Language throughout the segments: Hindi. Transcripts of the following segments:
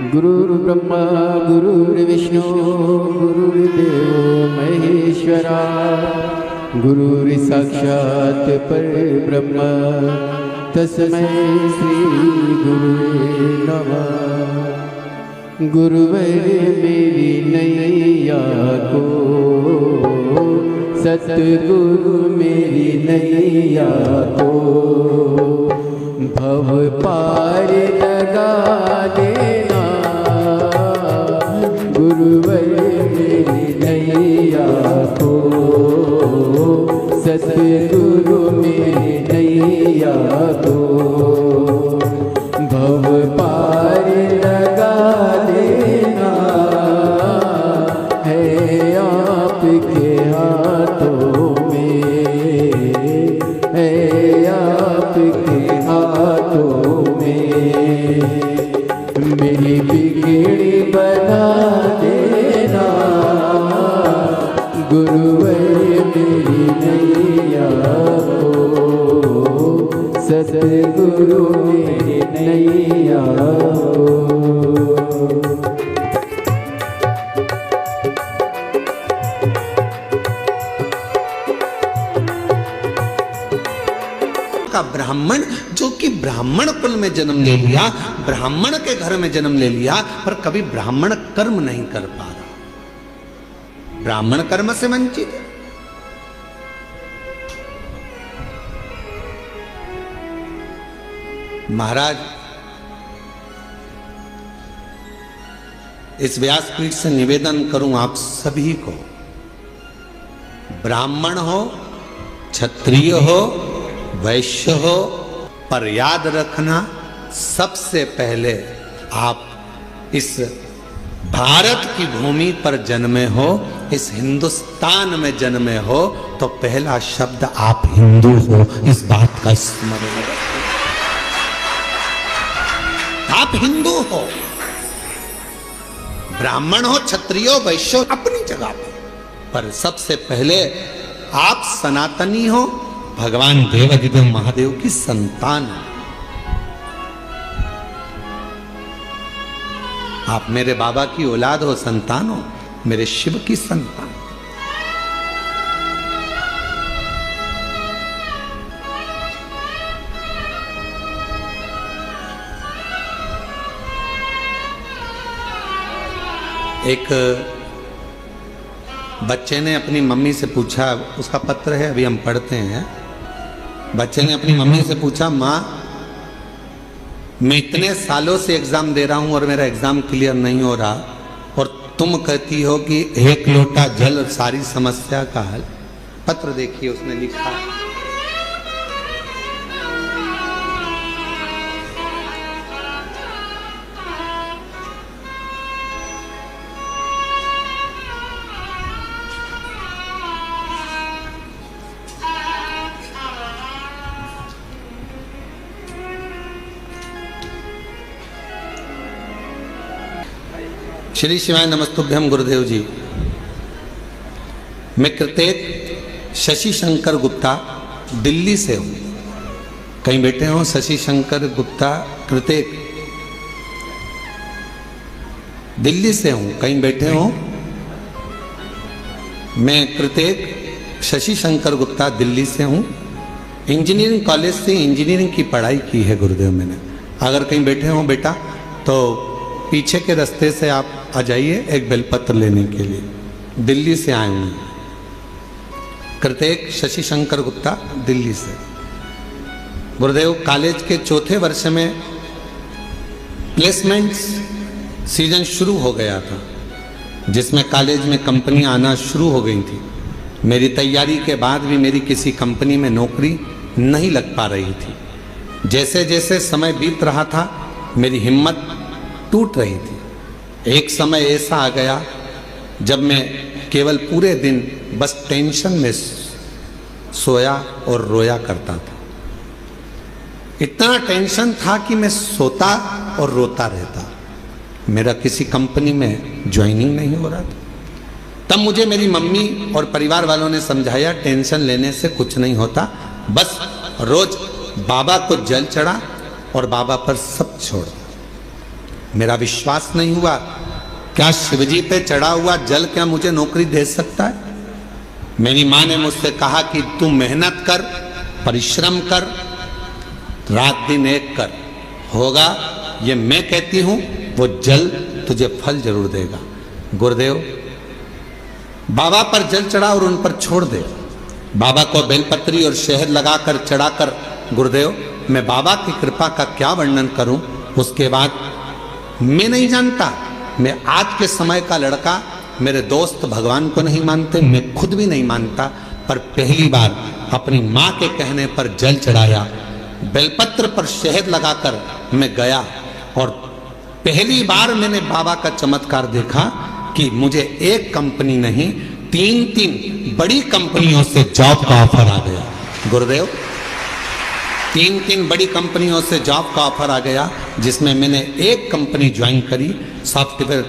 गुरुर्ब्रह्मा गुरुर्विष्णु गुरुर्देवो महेश्वरा गुरुर्साक्षात् परब्रह्म तस्मै श्री गुरुवे नमः। गुरुवर मेरी नैया को सतगुरु मेरी नैया को भव पार लगा देना। गुरुवर मेरी नैया को सतगुरु मेरी नैया को भव पार लगा देना। है आपके हाथों में, है आपके हाथों में, मेरी बिगड़ी बना देना। गुरुवर मेरी नैया को सतगुरु मेरी नैया को। का ब्राह्मण जो कि ब्राह्मण कुल में जन्म ले लिया, ब्राह्मण के घर में जन्म ले लिया, पर कभी ब्राह्मण कर्म नहीं कर पा रहा, ब्राह्मण कर्म से वंचित है। महाराज इस व्यासपीठ से निवेदन करूं आप सभी को, ब्राह्मण हो, क्षत्रिय हो, वैश्य हो, पर याद रखना सबसे पहले आप इस भारत की भूमि पर जन्मे हो, इस हिंदुस्तान में जन्मे हो, तो पहला शब्द आप हिंदू हो, इस बात का स्मरण रखो। आप हिंदू हो, ब्राह्मण हो, क्षत्रिय हो, वैश्य हो, अपनी जगह पर सबसे पहले आप सनातनी हो, भगवान देवाधिदेव महादेव की संतान है। आप मेरे बाबा की औलाद हो, संतान हो, मेरे शिव की संतान। एक बच्चे ने अपनी मम्मी से पूछा, उसका पत्र है अभी हम पढ़ते हैं। बच्चे ने अपनी मम्मी से पूछा, माँ मैं इतने सालों से एग्जाम दे रहा हूं और मेरा एग्जाम क्लियर नहीं हो रहा, और तुम कहती हो कि एक लोटा जल सारी समस्या का हल। पत्र देखिए उसने लिखा, श्री शिवाय नमस्तुभ्यम गुरुदेव जी। मैं कृतेक शशि शंकर गुप्ता दिल्ली से हूँ। कहीं बैठे हो शशि शंकर गुप्ता कृतेक, दिल्ली से हूँ, कहीं बैठे हो। मैं कृतेक शशि शंकर गुप्ता दिल्ली से हूँ। इंजीनियरिंग कॉलेज से इंजीनियरिंग की पढ़ाई की है गुरुदेव मैंने। अगर कहीं बैठे हो बेटा तो पीछे के रास्ते से आप आ जाइए एक बेलपत्र लेने के लिए। दिल्ली से आए हूँ, कृतेक शशि शंकर गुप्ता दिल्ली से। गुरुदेव कॉलेज के चौथे वर्ष में प्लेसमेंट सीजन शुरू हो गया था, जिसमें कॉलेज में कंपनियां आना शुरू हो गई थी। मेरी तैयारी के बाद भी मेरी किसी कंपनी में नौकरी नहीं लग पा रही थी। जैसे जैसे समय बीत रहा था मेरी हिम्मत टूट रही थी। एक समय ऐसा आ गया जब मैं केवल पूरे दिन बस टेंशन में सोया और रोया करता था। इतना टेंशन था कि मैं सोता और रोता रहता। मेरा किसी कंपनी में ज्वाइनिंग नहीं हो रहा था। तब मुझे मेरी मम्मी और परिवार वालों ने समझाया, टेंशन लेने से कुछ नहीं होता, बस रोज बाबा को जल चढ़ा और बाबा पर सब छोड़। मेरा विश्वास नहीं हुआ। क्या शिवजी पे चढ़ा हुआ जल क्या मुझे नौकरी दे सकता है? मेरी माँ ने मुझसे कहा कि तू मेहनत कर, परिश्रम कर, रात दिन एक कर, होगा। ये मैं कहती हूं, वो जल तुझे फल जरूर देगा। गुरुदेव, बाबा पर जल चढ़ा और उन पर छोड़ दे। बाबा को बेलपत्री और शहद लगाकर चढ़ाकर, गुरुदेव मैं बाबा की कृपा का क्या वर्णन करूं। उसके बाद मैं नहीं जानता, मैं आज के समय का लड़का, मेरे दोस्त भगवान को नहीं मानते, मैं खुद भी नहीं मानता, पर पहली बार अपनी माँ के कहने पर जल चढ़ाया, बेलपत्र पर शहद लगाकर मैं गया और पहली बार मैंने बाबा का चमत्कार देखा कि मुझे एक कंपनी नहीं, 3 बड़ी कंपनियों से जॉब का ऑफर आ गया। गुरुदेव, 3 बड़ी कंपनियों से जॉब का ऑफर आ गया, जिसमें मैंने एक कंपनी ज्वाइन करी सॉफ्टवेयर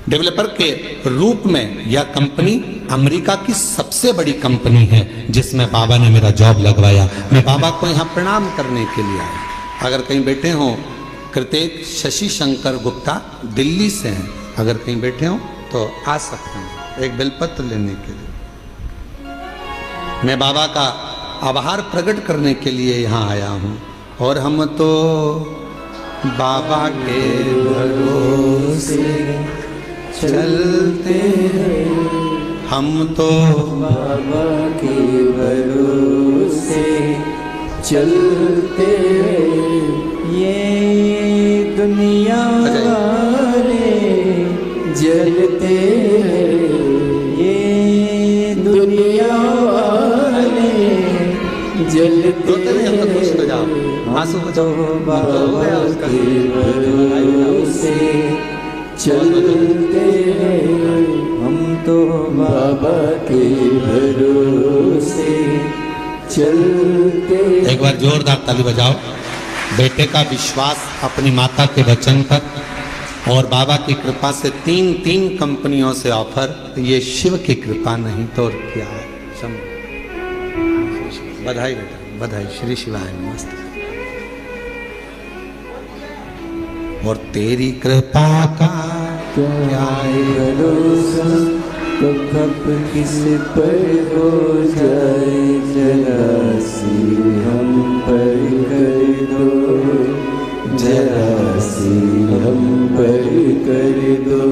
डेवलपर के रूप में। यह कंपनी अमेरिका की सबसे बड़ी कंपनी है, जिसमें बाबा ने मेरा जॉब लगवाया। मैं बाबा को यहाँ प्रणाम करने के लिए आया। अगर कहीं बैठे हों, कृतेक शशि शंकर गुप्ता दिल्ली से हैं, अगर कहीं बैठे हों तो आ सकते हैं एक बेलपत्र लेने के लिए। मैं बाबा का आभार प्रकट करने के लिए यहाँ आया हूँ। और हम तो बाबा के भरोसे चलते हैं, हम तो बाबा के भरोसे चलते हैं। ये दुनिया वाले जलते हैं, ये दुनिया वाले जलते हैं। आंसू तो बाबा के भरोसे चलते हैं, हम तो बाबा के भरोसे चलते। एक बार जोरदार ताली बजाओ। बेटे का विश्वास अपनी माता के वचन पर और बाबा की कृपा से 3 कंपनियों से ऑफर। ये शिव की कृपा नहीं तो और क्या है। बधाई बेटा, बधाई। श्री शिवाय नमस्ते। और तेरी कृपा का क्या है भरोसा, तो कब किस पर हो जाए जरा सी हम पर कर दो, जरा सी हम पर कर दो।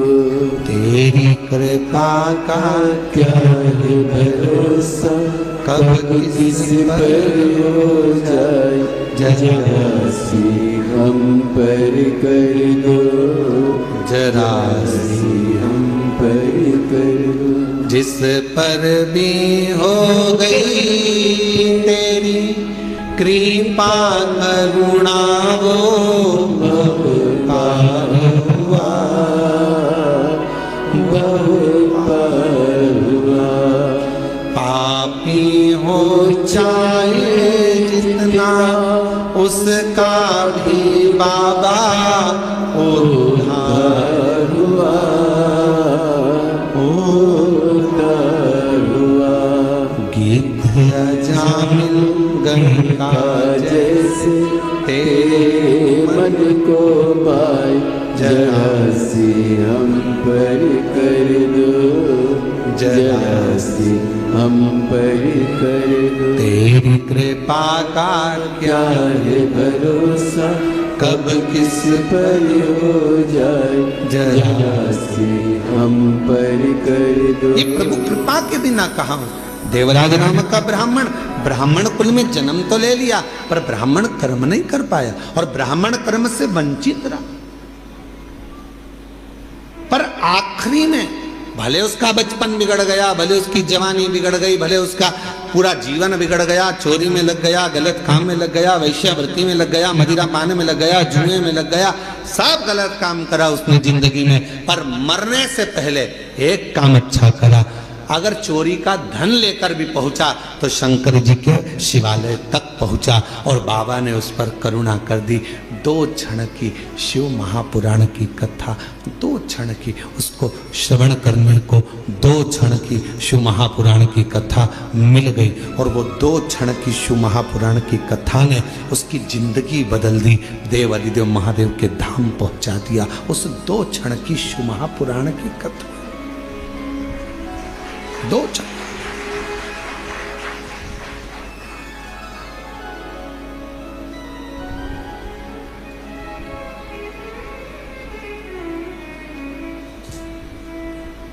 तेरी कृपा का क्या है भरोसा, कब किस पर हो जाए जरा सी हम पर कर दो, जरा सी हम पर कर दो। जिस पर भी हो गई तेरी कृपा करुणा, वो बहु पार हुआ, बहु पार हुआ। पापी हो चाहे जितना, उसका भी बाबा उद्धार हुआ, उद्धार हुआ। गीत अजामिल गंगा जैसे तेरे मन को पाए, जरा सी हम पर कर दो, जरा सी हम पर कर दो। तेरी कृपा का क्या है भरोसा, कब किस पर हो जाए जरा सी हम पर कर दो। ये प्रभु कृपा के बिना कहा। देवराज नाम का ब्राह्मण कुल में जन्म तो ले लिया, पर ब्राह्मण कर्म नहीं कर पाया और ब्राह्मण कर्म से वंचित रहा। पर आखिरी में भले उसका बचपन बिगड़ गया, भले उसकी जवानी बिगड़ गई, भले उसका पूरा जीवन बिगड़ गया, चोरी में लग गया, गलत काम में लग गया, वैश्यावृत्ति में लग गया, मदिरा पाने में लग गया, जुए में लग गया, सब गलत काम करा उसने जिंदगी में, पर मरने से पहले एक काम अच्छा करा। अगर चोरी का धन लेकर भी पहुंचा तो शंकर जी के शिवालय तक पहुंचा और बाबा ने उस पर करुणा कर दी। 2 क्षण की शिव महापुराण की कथा, 2 क्षण की उसको श्रवण करने को 2 क्षण की शिव महापुराण की कथा मिल गई और वो 2 क्षण की शिव महापुराण की कथा ने उसकी जिंदगी बदल दी, देव अधिदेव महादेव के धाम पहुंचा दिया। उस 2 क्षण की शिव महापुराण की कथा, 2 क्षण।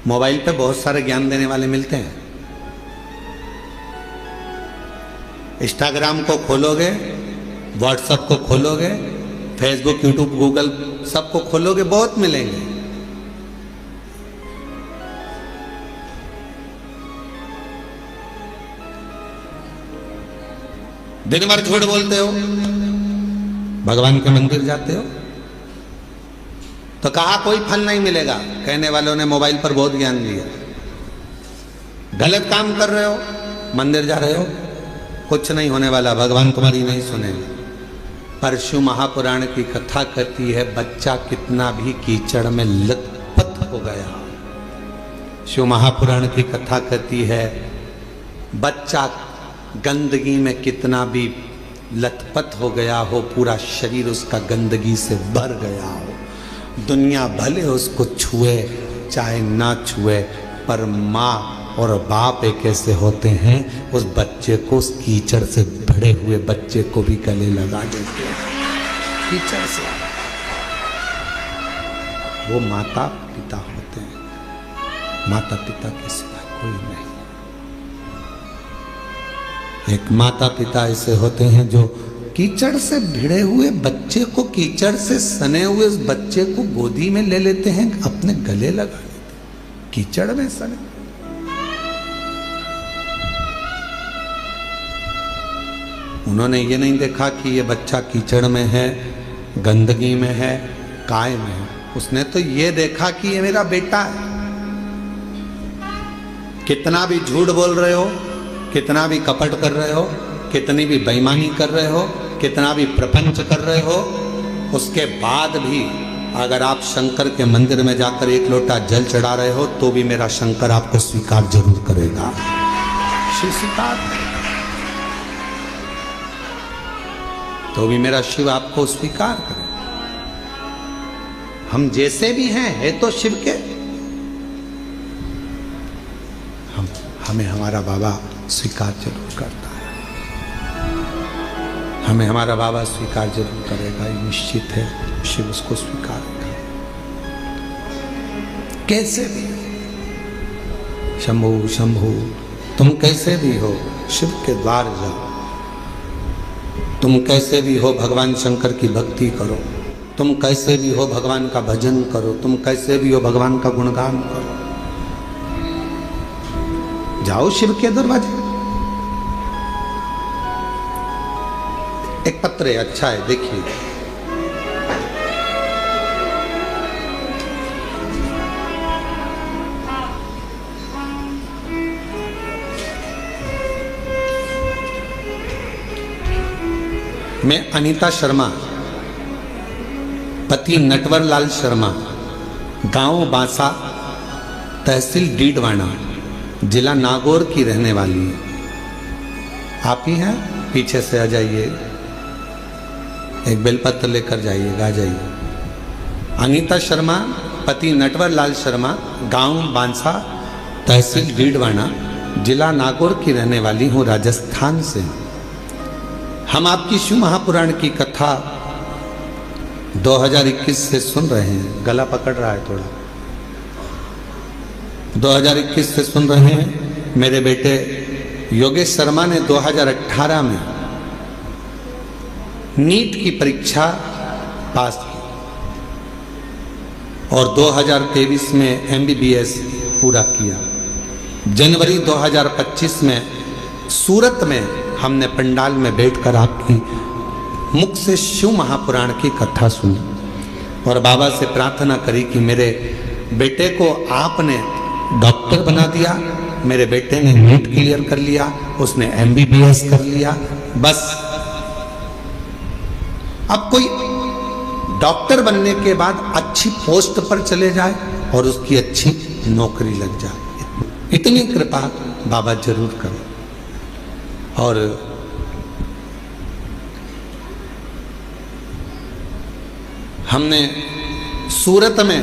मोबाइल पे बहुत सारे ज्ञान देने वाले मिलते हैं। इंस्टाग्राम को खोलोगे, व्हाट्सएप को खोलोगे, फेसबुक, यूट्यूब, गूगल सबको खोलोगे, बहुत मिलेंगे। दिन भर झूठ बोलते हो, भगवान के मंदिर जाते हो, तो कहा कोई फल नहीं मिलेगा। कहने वालों ने मोबाइल पर बहुत ज्ञान दिया। गलत काम कर रहे हो, मंदिर जा रहे हो, कुछ नहीं होने वाला, भगवान तुम्हारी नहीं सुनेंगे। पर शिव महापुराण की कथा कहती है बच्चा कितना भी कीचड़ में लथपथ हो गया। शिव महापुराण की कथा कहती है बच्चा गंदगी में कितना भी लथपथ हो गया हो, पूरा शरीर उसका गंदगी से भर गया हो, दुनिया भले उसको छुए चाहे ना छुए, पर माँ और बाप एक ऐसे होते हैं उस बच्चे को, उस कीचड़ से भरे हुए बच्चे को भी गले लगा देते हैं। कीचड़ से वो माता पिता होते हैं, माता पिता के सिवा कोई नहीं। एक माता पिता ऐसे होते हैं जो कीचड़ से भिड़े हुए बच्चे को, कीचड़ से सने हुए उस बच्चे को गोदी में ले लेते हैं, अपने गले लगा लेते हैं, कीचड़ में सने। उन्होंने ये नहीं देखा कि ये बच्चा कीचड़ में है, गंदगी में है, काय में है। उसने तो ये देखा कि ये मेरा बेटा है। कितना भी झूठ बोल रहे हो, कितना भी कपट कर रहे हो, कितनी भी बेईमानी कर रहे हो, कितना भी प्रपंच कर रहे हो, उसके बाद भी अगर आप शंकर के मंदिर में जाकर 1 लोटा जल चढ़ा रहे हो तो भी मेरा शंकर आपको स्वीकार जरूर करेगा। शिव स्वीकार तो भी मेरा शिव आपको स्वीकार करेगा। हम जैसे भी हैं, है तो शिव के, हमें हमारा बाबा स्वीकार जरूर करता है। हमें हमारा बाबा स्वीकार जरूर करेगा, ये निश्चित है। शिव उसको स्वीकार करेगा कैसे भी। शंभु शंभु, तुम कैसे भी हो शिव के द्वार जाओ, तुम कैसे भी हो भगवान शंकर की भक्ति करो, तुम कैसे भी हो भगवान का भजन करो, तुम कैसे भी हो भगवान का गुणगान करो। जाओ शिव के दरवाजे। एक पत्र है, अच्छा है, देखिए। मैं अनीता शर्मा, पति नटवर लाल शर्मा, गांव बांसा, तहसील डीडवाना, जिला नागौर की रहने वाली है। आप ही हैं? पीछे से आ जाइए, एक बेलपत्र लेकर जाइएगा, आ जाइए। अनीता शर्मा, पति नटवर लाल शर्मा, गांव बांसा, तहसील डीडवाना, जिला नागौर की रहने वाली हूँ, राजस्थान से। हम आपकी शिव महापुराण की कथा 2021 से सुन रहे हैं। गला पकड़ रहा है थोड़ा। 2021 से सुन रहे हैं। मेरे बेटे योगेश शर्मा ने 2018 में नीट की परीक्षा पास की और 2023 में MBBS पूरा किया। जनवरी 2025 में सूरत में हमने पंडाल में बैठकर आपकी मुख से शिव महापुराण की कथा सुनी और बाबा से प्रार्थना करी कि मेरे बेटे को आपने डॉक्टर बना दिया, मेरे बेटे ने नीट क्लियर कर लिया, उसने MBBS कर लिया, बस अब कोई डॉक्टर बनने के बाद अच्छी पोस्ट पर चले जाए और उसकी अच्छी नौकरी लग जाए। इतनी कृपा बाबा जरूर करें। और हमने सूरत में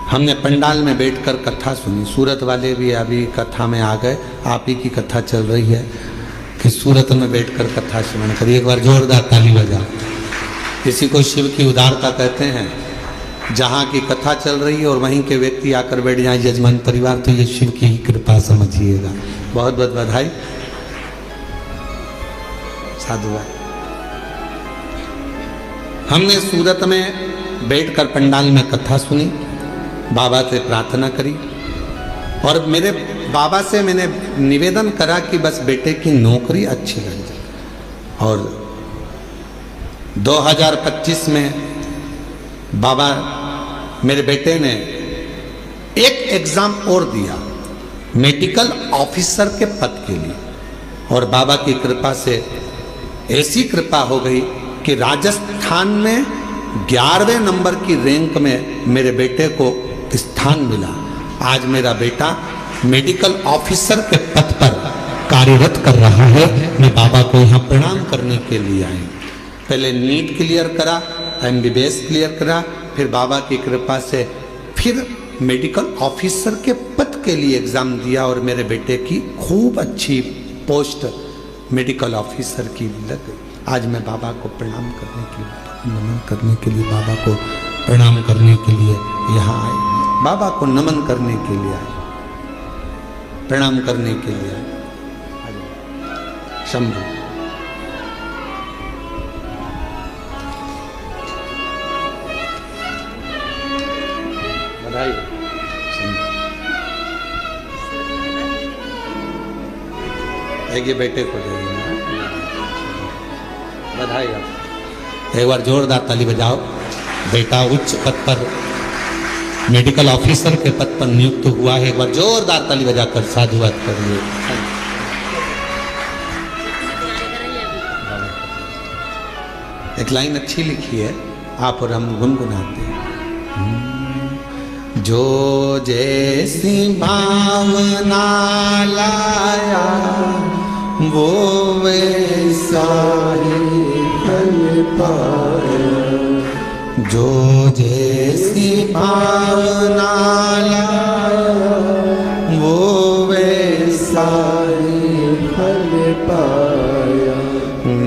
हमने पंडाल में बैठकर कथा सुनी। सूरत वाले भी अभी कथा में आ गए। आप ही की कथा चल रही है कि सूरत में बैठकर कथा श्रवण करिए। एक बार जोरदार ताली बजाओ। किसी को शिव की उदारता कहते हैं। जहाँ की कथा चल रही है और वहीं के व्यक्ति आकर बैठ जाए यजमान परिवार, तो ये शिव की ही कृपा समझिएगा। बहुत बहुत बधाई, साधुवाद। हमने सूरत में बैठकर पंडाल में कथा सुनी, बाबा से प्रार्थना करी और मेरे बाबा से मैंने निवेदन करा कि बस बेटे की नौकरी अच्छी लग जाए। और 2025 में बाबा मेरे बेटे ने एक एग्जाम और दिया मेडिकल ऑफिसर के पद के लिए, और बाबा की कृपा से ऐसी कृपा हो गई कि राजस्थान में 11वें नंबर की रैंक में मेरे बेटे को स्थान मिला। आज मेरा बेटा मेडिकल ऑफिसर के पद पर कार्यरत कर रहा है। मैं बाबा को यहाँ प्रणाम करने के लिए आई। पहले नीट क्लियर करा, MBBS क्लियर करा, फिर बाबा की कृपा से फिर मेडिकल ऑफिसर के पद के लिए एग्जाम दिया और मेरे बेटे की खूब अच्छी पोस्ट मेडिकल ऑफिसर की लग गई। आज मैं बाबा को प्रणाम करने के लिए, नमन करने के लिए, बाबा को प्रणाम करने के लिए यहाँ आए। बाबा को नमन करने के लिए आए, प्रणाम करने के लिए आए। शंभु बधाई। एक ये बेटे को दे देना बधाई। एक बार जोरदार ताली बजाओ। बेटा उच्च पद पर मेडिकल ऑफिसर के पद पर नियुक्त हुआ है। एक बार जोरदार ताली बजाकर साधुवाद करिए। एक लाइन अच्छी लिखी है, आप और हम गुनगुनाते हैं। जो जैसी भावना लाया वो वैसा ही फल पाया। जो जैसी भावना लाया वो वैसा ही फल पाया।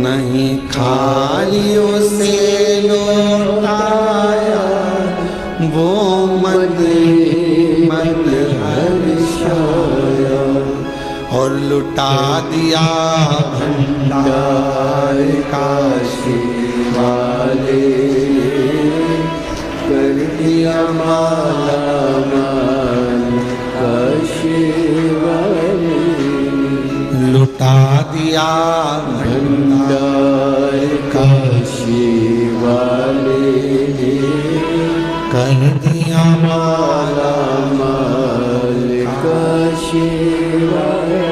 नहीं खाली उसे लौटाया वो मन हर्षाया। और लुटा दिया भंडार काशी वाले। कर दिया माला माल काशी वाले। लुटा दिया भंडार काशी वाले। कर दिया माला माल काशी वाले।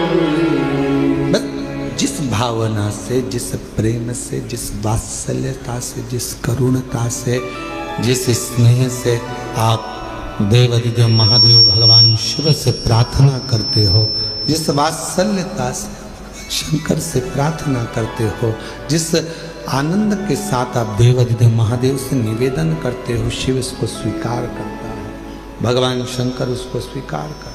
जिस भावना से, जिस प्रेम से, जिस वात्सल्यता से, जिस करुणता से, जिस स्नेह से आप देवाधिदेव महादेव भगवान शिव से प्रार्थना करते हो, जिस वात्सल्यता से शंकर से प्रार्थना करते हो, जिस आनंद के साथ आप देवाधिदेव महादेव से निवेदन करते हो, शिव इसको स्वीकार करता है। भगवान शंकर उसको स्वीकार करता है।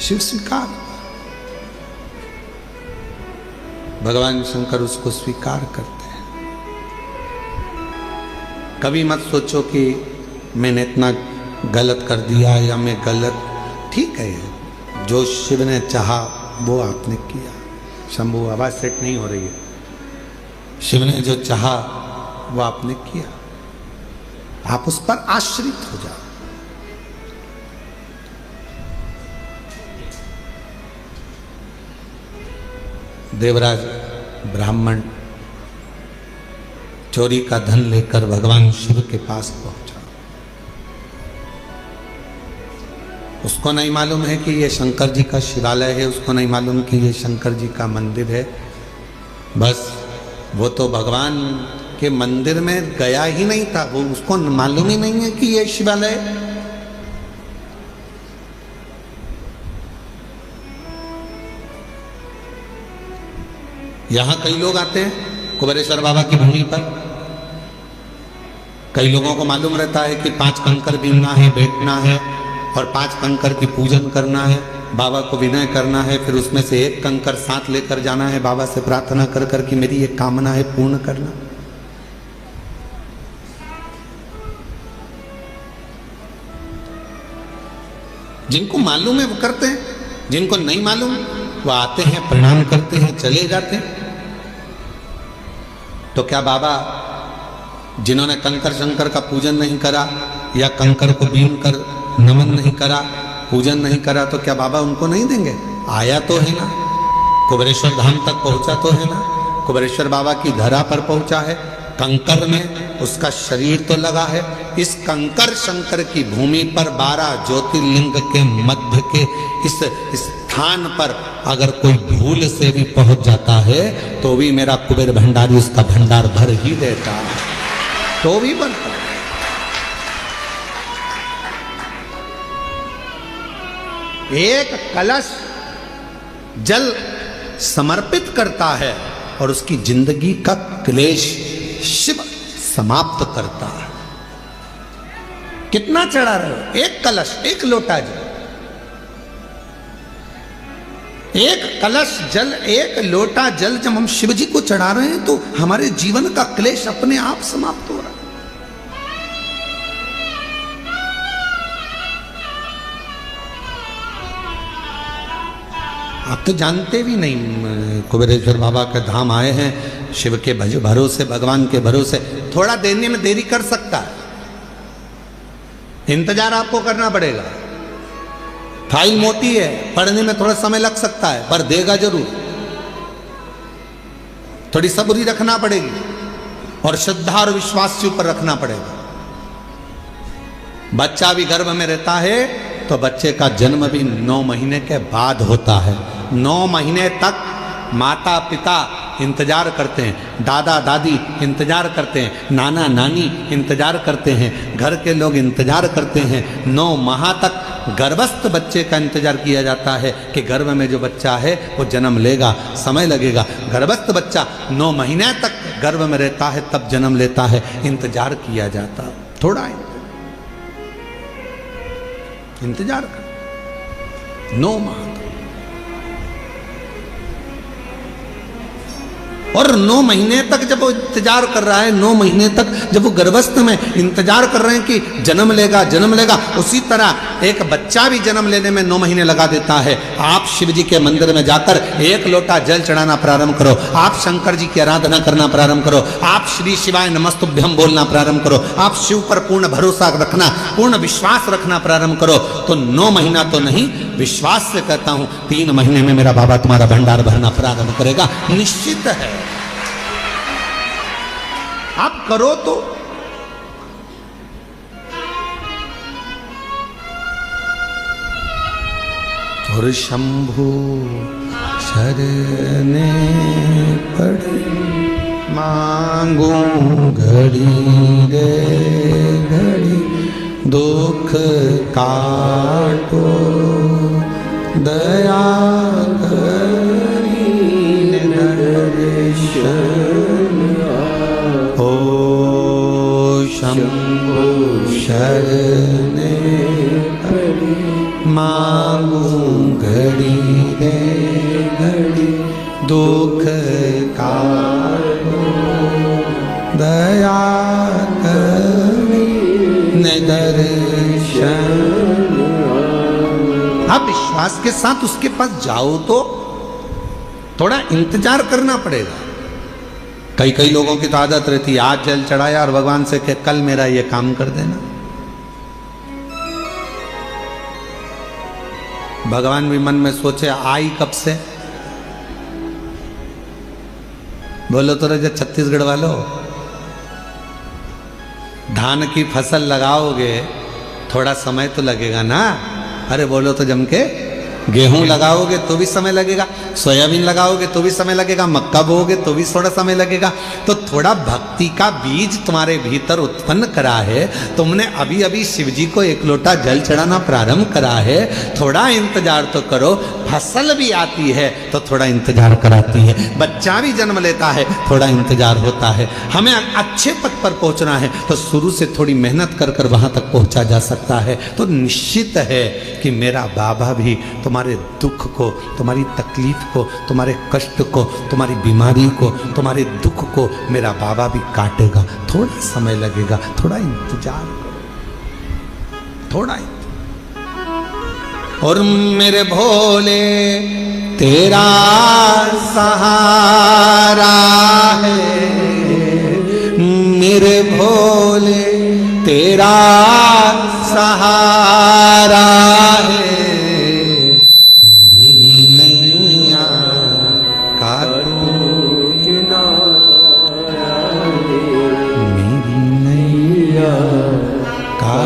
शिव स्वीकार, भगवान शंकर उसको स्वीकार करते हैं। कभी मत सोचो कि मैंने इतना गलत कर दिया या मैं गलत। ठीक है, जो शिव ने चाहा वो आपने किया। शंभू आवाज सेट नहीं हो रही है। शिव ने जो चाहा वो आपने किया। आप उस पर आश्रित हो जाओ। देवराज ब्राह्मण चोरी का धन लेकर भगवान शिव के पास पहुंचा। उसको नहीं मालूम है कि ये शंकर जी का शिवालय है, उसको नहीं मालूम कि ये शंकर जी का मंदिर है। बस वो तो भगवान के मंदिर में गया ही नहीं था, वो उसको मालूम ही नहीं है कि ये शिवालय। यहां कई लोग आते हैं कुबेरेश्वर बाबा की भूमि पर। कई लोगों को मालूम रहता है कि 5 कंकर बीनना है, बैठना है और 5 कंकर की पूजन करना है, बाबा को विनय करना है, फिर उसमें से 1 कंकर साथ लेकर जाना है, बाबा से प्रार्थना कर कर कि मेरी ये कामना है पूर्ण करना। जिनको मालूम है वो करते हैं, जिनको नहीं मालूम वो आते हैं, प्रणाम करते हैं, चले जाते हैं। तो क्या बाबा जिन्होंने कंकर शंकर का पूजन नहीं करा या कंकर को बीन कर नमन नहीं करा, पूजन नहीं करा, तो क्या बाबा उनको नहीं देंगे? आया तो है ना, कुबेरेश्वर धाम तक पहुंचा तो है ना, कुबेरेश्वर बाबा की धरा पर पहुंचा है, कंकर में उसका शरीर तो लगा है। इस कंकर शंकर की भूमि पर 12 ज्योतिर्लिंग के मध्य के इस स्थान पर अगर कोई भूल से भी पहुंच जाता है तो भी मेरा कुबेर भंडारी उसका भंडार भर ही देता है, तो भी बनता है। एक कलश जल समर्पित करता है और उसकी जिंदगी का क्लेश शिव समाप्त करता है। कितना चढ़ा रहे हो? एक कलश, एक लोटा जल, एक कलश जल, एक लोटा जल जब हम शिव जी को चढ़ा रहे हैं तो हमारे जीवन का क्लेश अपने आप समाप्त हो रहा है। आप तो जानते भी नहीं, कुबेरेश्वर बाबा के धाम आए हैं, शिव के भरोसे, भगवान के भरोसे। थोड़ा देने में देरी कर सकता है, इंतजार आपको करना पड़ेगा। फाइल मोटी है, पढ़ने में थोड़ा समय लग सकता है, पर देगा जरूर। थोड़ी सब्री रखना पड़ेगी और श्रद्धा और विश्वास के ऊपर रखना पड़ेगा। बच्चा भी गर्भ में रहता है तो बच्चे का जन्म भी 9 महीने के बाद होता है। 9 महीने तक माता पिता इंतजार करते हैं, दादा दादी इंतजार करते हैं, नाना नानी इंतजार करते हैं, घर के लोग इंतजार करते हैं। 9 माह तक गर्भस्थ बच्चे का इंतजार किया जाता है कि गर्भ में जो बच्चा है वो जन्म लेगा, समय लगेगा। गर्भस्थ बच्चा 9 महीने तक गर्भ में रहता है, तब जन्म लेता है, इंतजार किया जाता। थोड़ा इंतजार कर 9 माह तक। और 9 महीने तक जब वो इंतजार कर रहा है, 9 महीने तक जब वो गर्भस्थ में इंतजार कर रहे हैं कि जन्म लेगा, जन्म लेगा, उसी तरह एक बच्चा भी जन्म लेने में 9 महीने लगा देता है। आप शिव जी के मंदिर में जाकर 1 लोटा जल चढ़ाना प्रारंभ करो, आप शंकर जी की आराधना करना प्रारंभ करो, आप श्री शिवाय नमस्तुभ्यम बोलना प्रारंभ करो, आप शिव पर पूर्ण भरोसा रखना, पूर्ण विश्वास रखना प्रारंभ करो, तो 9 महीना तो नहीं, विश्वास से कहता हूं 3 महीने में मेरा बाबा तुम्हारा भंडार भरना प्रारंभ करेगा, निश्चित है। आप करो तो। और शंभु शरणे पड़े मांगू घड़ी रे घड़ी, दुख काटो दया करी दर्शन। ओ शंभु शरणे पड़े मांगू घड़ी रे घड़ी, दुख काटो दया करी दर्शन। आप विश्वास के साथ उसके पास जाओ तो थोड़ा इंतजार करना पड़ेगा। कई लोगों की तो आदत रहती है, आज जल चढ़ाया और भगवान से कहे कल मेरा ये काम कर देना। भगवान भी मन में सोचे आई कब से? बोलो तो रजा छत्तीसगढ़ वालों, धान की फसल लगाओगे थोड़ा समय तो लगेगा ना। अरे बोलो तो जम के गेहूं लगाओगे तो भी समय लगेगा, सोयाबीन लगाओगे तो भी समय लगेगा, मक्का बोओगे तो भी थोड़ा समय लगेगा। तो थोड़ा भक्ति का बीज तुम्हारे भीतर उत्पन्न करा है, तुमने अभी अभी शिव जी को एक लोटा जल चढ़ाना प्रारंभ करा है, थोड़ा इंतजार तो करो। फसल भी आती है तो थोड़ा इंतजार कराती है, बच्चा भी जन्म लेता है थोड़ा इंतजार होता है। हमें अच्छे पद पर पहुंचना है तो शुरू से थोड़ी मेहनत कर कर वहां तक पहुंचा जा सकता है। तो निश्चित है कि मेरा बाबा भी तुम्हारे दुख को, तुम्हारी तकलीफ को, तुम्हारे कष्ट को, तुम्हारी बीमारी को, तुम्हारे दुख को मेरा बाबा भी काटेगा। थोड़ा समय लगेगा, थोड़ा इंतजार, थोड़ा। और मेरे भोले तेरा सहारा है, मेरे भोले तेरा सहारा है, मेरी नैया का मेरी नैया का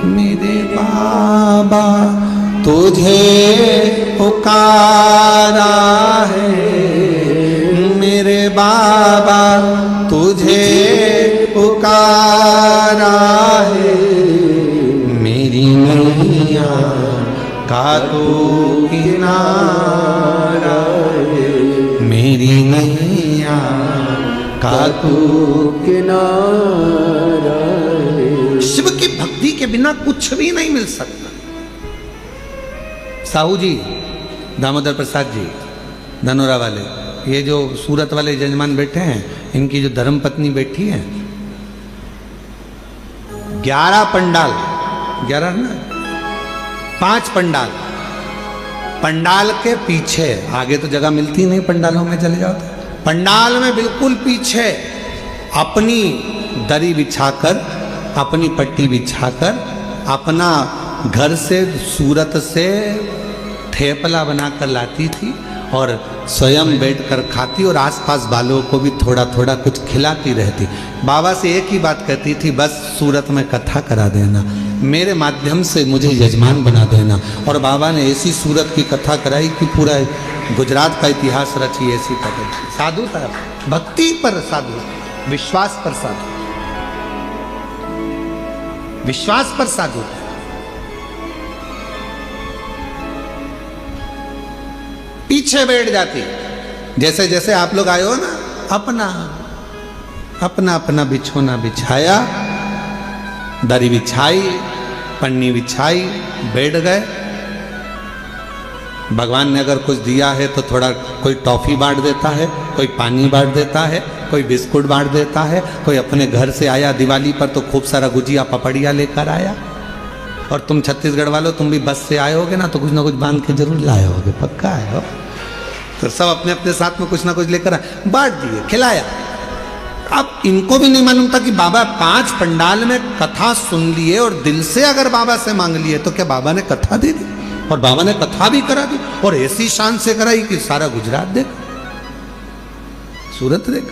मेरे बाबा तुझे पुकारा है, मेरे बाबा तुझे पुकारा है, मेरी नैया का तू किनारा है, मेरी नैया का तू किनारा है। शिव की भक्ति के बिना कुछ भी नहीं मिल सकता। साहू जी, दामोदर प्रसाद जी, धनोरा वाले, ये जो सूरत वाले जजमान बैठे हैं, इनकी जो धर्मपत्नी बैठी है, 11 पंडाल, 11 ना 5 पंडाल, पंडाल के पीछे, आगे तो जगह मिलती नहीं पंडालों में चले जाओ तो, पंडाल में बिल्कुल पीछे अपनी दरी बिछाकर, अपनी पट्टी बिछाकर, अपना घर से सूरत से ठेपला बनाकर लाती थी और स्वयं बैठकर खाती और आसपास वालों को भी थोड़ा थोड़ा कुछ खिलाती रहती। बाबा से एक ही बात कहती थी, बस सूरत में कथा करा देना, मेरे माध्यम से मुझे यजमान बना देना। और बाबा ने ऐसी सूरत की कथा कराई कि पूरा गुजरात का इतिहास रची। ऐसी कथा, साधु था, भक्ति पर साधु, विश्वास पर साधु, विश्वास पर साधु। पीछे बैठ जाती, जैसे जैसे आप लोग आए हो ना, अपना अपना अपना बिछोना बिछाया, दरी बिछाई, पन्नी बिछाई, बैठ गए। भगवान ने अगर कुछ दिया है तो थोड़ा कोई टॉफी बांट देता है, कोई पानी बांट देता है, कोई बिस्कुट बांट देता है, कोई अपने घर से आया दिवाली पर तो खूब सारा गुजिया पपड़िया लेकर आया। और तुम छत्तीसगढ़ वालों, तुम भी बस से आए होगे ना, तो कुछ ना कुछ बांध के जरूर लाए होगे, पक्का है हो। तो सब अपने अपने साथ में कुछ ना कुछ लेकर बांट दिए, खिलाया। अब इनको भी नहीं मालूम था कि बाबा 5 पंडाल में कथा सुन लिए और दिल से अगर बाबा से मांग लिए तो क्या बाबा ने कथा दे दी, और बाबा ने कथा भी करा दी, और ऐसी शान से कराई कि सारा गुजरात देख, सूरत देख।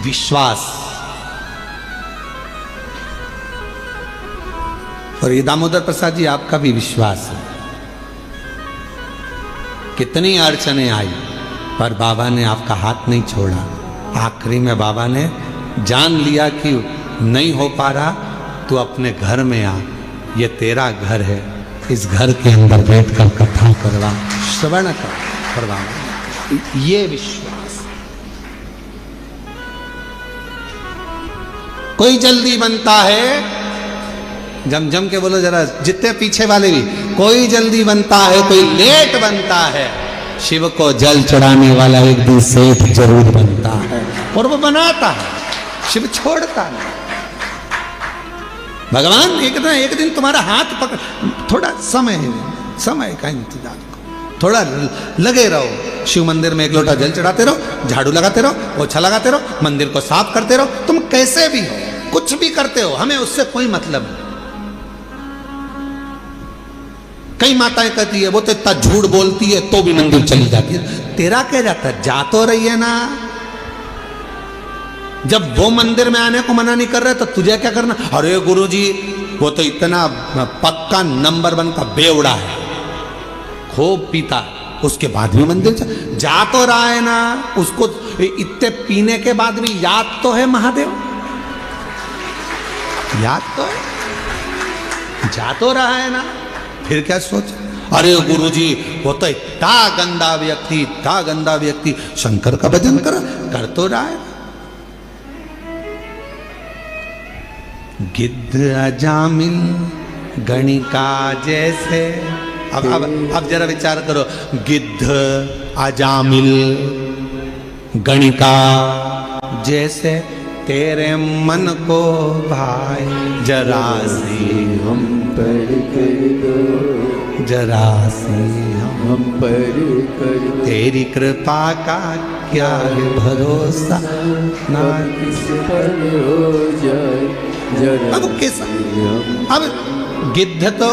विश्वास। और ये दामोदर प्रसाद जी, आपका भी विश्वास है। कितनी अड़चने आई पर बाबा ने आपका हाथ नहीं छोड़ा। आखिरी में बाबा ने जान लिया कि नहीं हो पा रहा, तू अपने घर में आ, ये तेरा घर है, इस घर के अंदर बैठकर कथा करवा, श्रवण करवा। ये विश्वास। कोई जल्दी बनता है, जम जम के बोलो जरा, जितने पीछे वाले भी, कोई जल्दी बनता है, कोई लेट बनता है। शिव को जल चढ़ाने वाला एक दिन सेठ जरूर बनता है, और वो बनाता है, शिव छोड़ता नहीं। भगवान एक दिन तुम्हारा हाथ पकड़, थोड़ा समय का इंतजार करो, थोड़ा लगे रहो। शिव मंदिर में एक लोटा जल चढ़ाते रहो, झाड़ू लगाते रहो, पोछा लगाते रहो, मंदिर को साफ करते रहो। तुम कैसे भी हो, कुछ भी करते हो, हमें उससे कोई मतलब नहीं। कई माताएं कहती है वो तो इतना झूठ बोलती है तो भी मंदिर चली जाती है। तेरा क्या जाता है, जा तो रही है ना। जब वो मंदिर में आने को मना नहीं कर रहे तो तुझे क्या करना? अरे गुरुजी वो तो इतना पक्का नंबर 1 का बेवड़ा है, खूब पीता, उसके बाद भी मंदिर जा तो रहा है ना, उसको इतने पीने के बाद भी याद तो है महादेव, याद तो है, जा तो रहा है ना, फिर क्या सोच? अरे गुरुजी वो तो इतना गंदा व्यक्ति शंकर का भजन कर तो रहा है। गिद्ध अजामिल गणिका जैसे, अब जरा विचार करो, गिद्ध अजामिल गणिका जैसे तेरे मन को भाई जरा सी हम पर कर दो, जरा सी हम पर कर दो, तेरी कृपा का क्या है भरोसा ना किस पर हो जाए जरा। अब कैसा? अब गिद्ध तो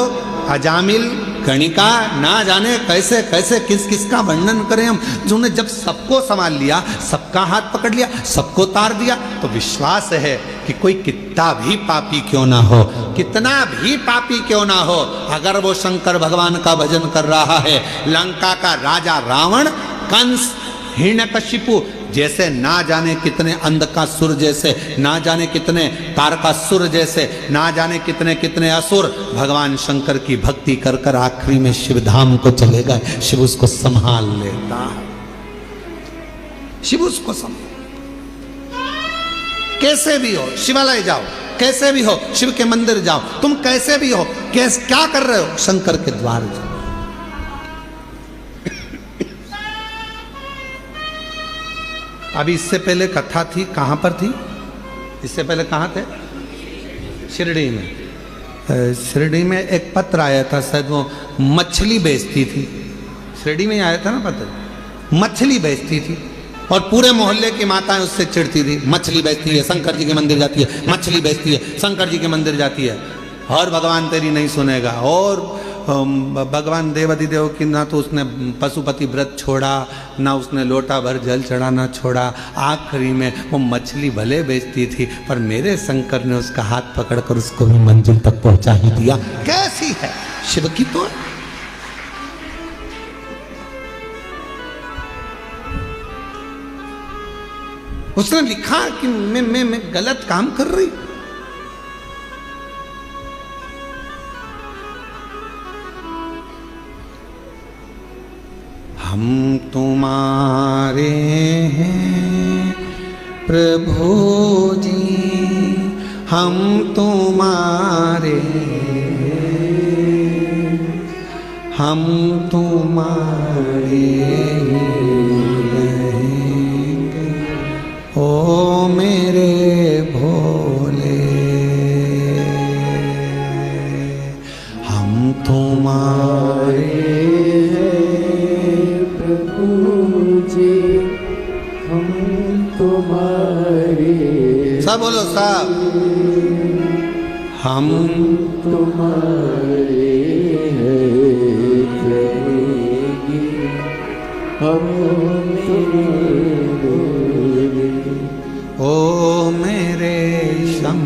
अजामिल गणिका ना जाने कैसे कैसे किस किस का वर्णन करें हम, जिन्होंने जब सबको संभाल लिया, सबका हाथ पकड़ लिया, सबको तार दिया, तो विश्वास है कि कोई कितना भी पापी क्यों ना हो, कितना भी पापी क्यों ना हो, अगर वो शंकर भगवान का भजन कर रहा है, लंका का राजा रावण, कंस, हिरण्यकशिपु जैसे ना जाने कितने अंधकासुर जैसे, ना जाने कितने तारकासुर जैसे, ना जाने कितने कितने असुर भगवान शंकर की भक्ति कर कर आखिरी में शिव धाम को चले गए, शिव उसको संभाल लेता है, शिव उसको संभाल। कैसे भी हो शिवालय जाओ, कैसे भी हो शिव के मंदिर जाओ, तुम कैसे भी हो, क्या कर रहे हो, शंकर के द्वार जाओ। अभी इससे पहले कथा थी, कहाँ पर थी? इससे पहले कहाँ थे? शिरडी में। शिरडी में एक पत्र आया था, शायद वो मछली बेचती थी, शिरडी में ही आया था ना पत्र, मछली बेचती थी और पूरे मोहल्ले की माताएं उससे चिढ़ती थी, मछली बेचती है, शंकर जी के मंदिर जाती है, मछली बेचती है, शंकर जी के मंदिर जाती है, और भगवान तेरी नहीं सुनेगा। और भगवान देवाधिदेव की ना तो उसने पशुपति व्रत छोड़ा, ना उसने लोटा भर जल चढ़ाना छोड़ा, आखिरी में वो मछली भले बेचती थी पर मेरे शंकर ने उसका हाथ पकड़कर उसको भी मंजिल तक पहुंचा ही दिया। कैसी है शिव की तो। उसने लिखा कि मैं गलत काम कर रही, हम तुम्हारे हैं प्रभु जी, हम तुम्हारे, हम तुम्हारे रहेंगे ओ मेरे भोले, हम तुम्हारे सब बोलो सब, हम तुम्हारे हैं हम ओ मेरे शम।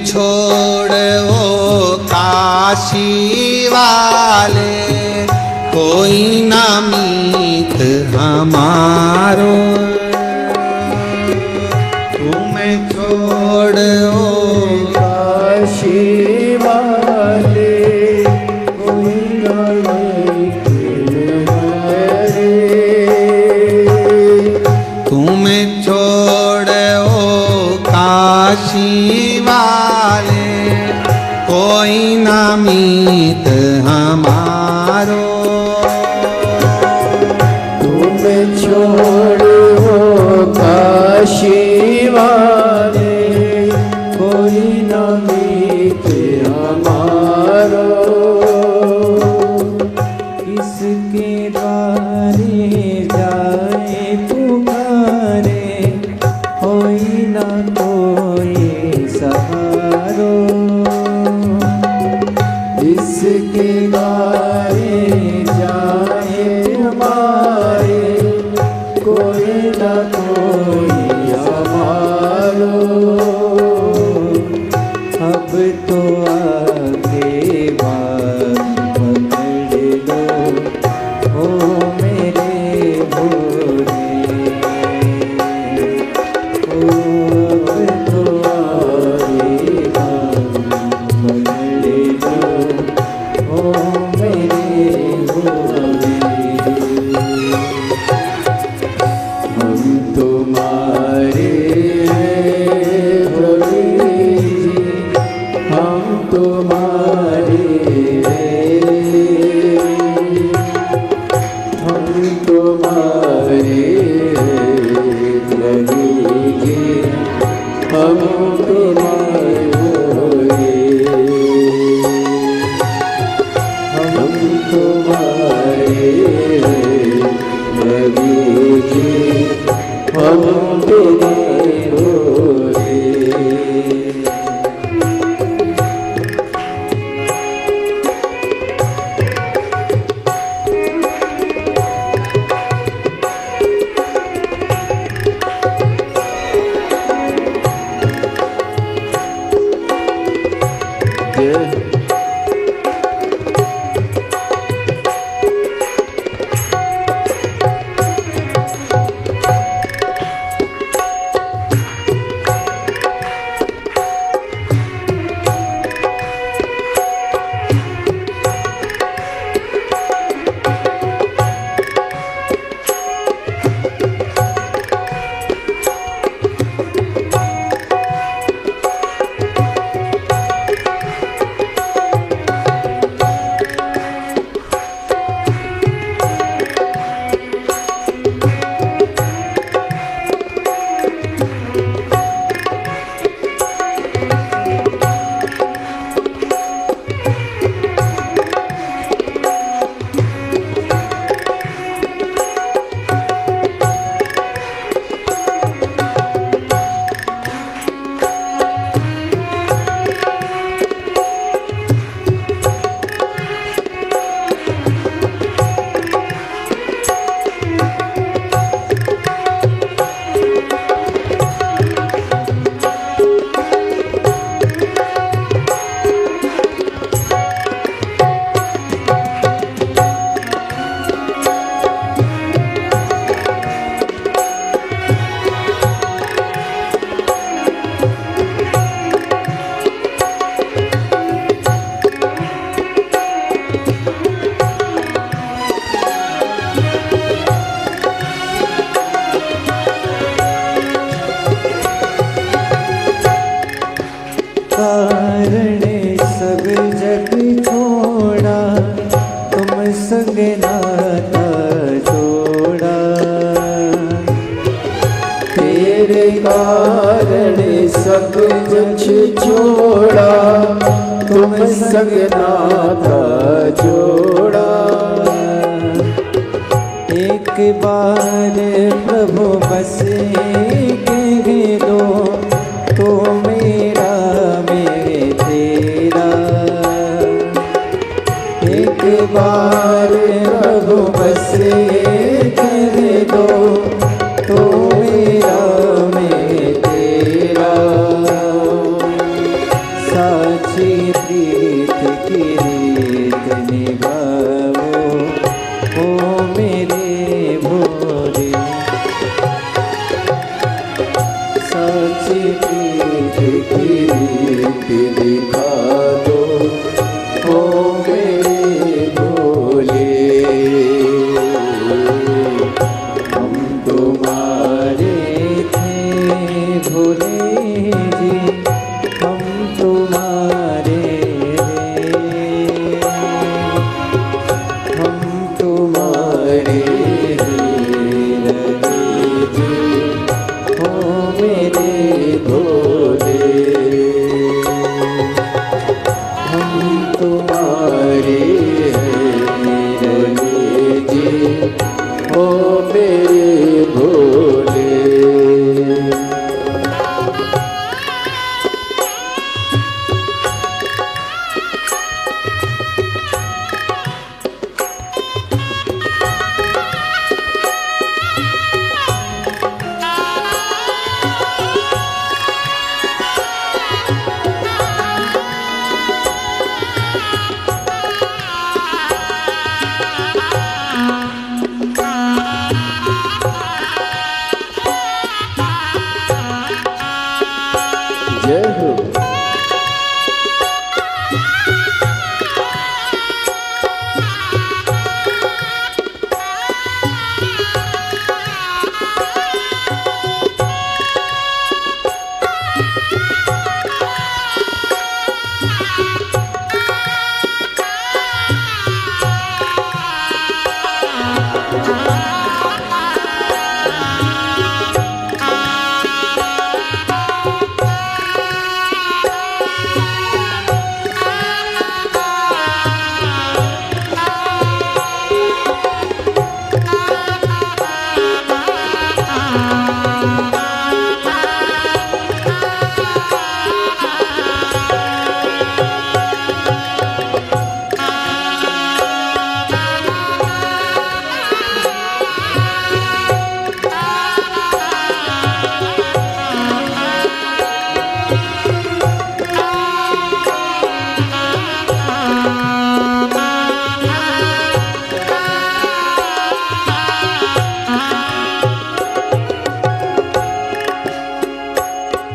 छोड़ ओ काशी वाले, कोई ना मीत हमारो, तुम्हें छोड़ ओ काशी वाले, कोई ना मीत हमारे, तुम्हें छोड़ ओ काशी वाले, कोई ना मीत हमारो, तुम छोड़ो काशी वाले, कोई ना तुम्हारे हैं प्रभु जी, हम तुम्हारे हैं, हम तुम्हारे हैं प्रभु जी, हम तुम्हारे हैं, हम तुम्हारे हैं प्रभु जी, हम तुम्हारे हैं। कारण सब जग छोड़ा, तुम संग नाता जोड़ा, तेरे कारण सब कुछ छोड़ा, तुम संग नाता जोड़ा। एक बार प्रभु बस कह दो, तो मेरा मैं तेरा। एक बार प्रभु बस कह दो, तो मेरा मैं तेरा। साची प्रीत की रीत निभाओ, ओ मेरे भोरे। साची प्रीत की रीत दिखा दो, ओ मेरे भोले। हम तुम्हारे थे भोले जी, हम तुम्हारे हैं, हम तुम्हारे हैं जी, ओ मेरे भोले। हम तुम्हारे हैं जी, ओ मेरे भोले। जय हो।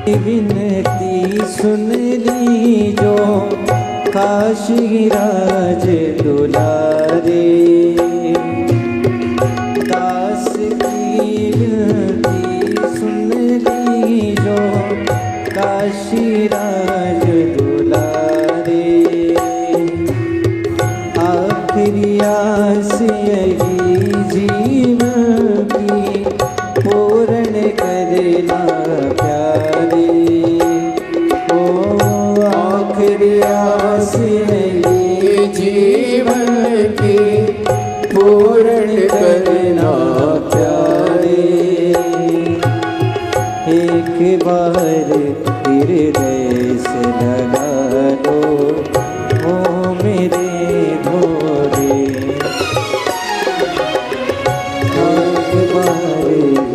विनती सुन ली जो काशी राज दुलारे, दास की विनती सुन ली जो काशी राज दुलारे। आखिरी आस यही जीवन की पूर्ण करना प्यारे। ओ आखिरी आस यही जीवन की पूर्ण करना प्यारे। एक बार हृदय से लगा लो ओ मेरे भोले। एक बार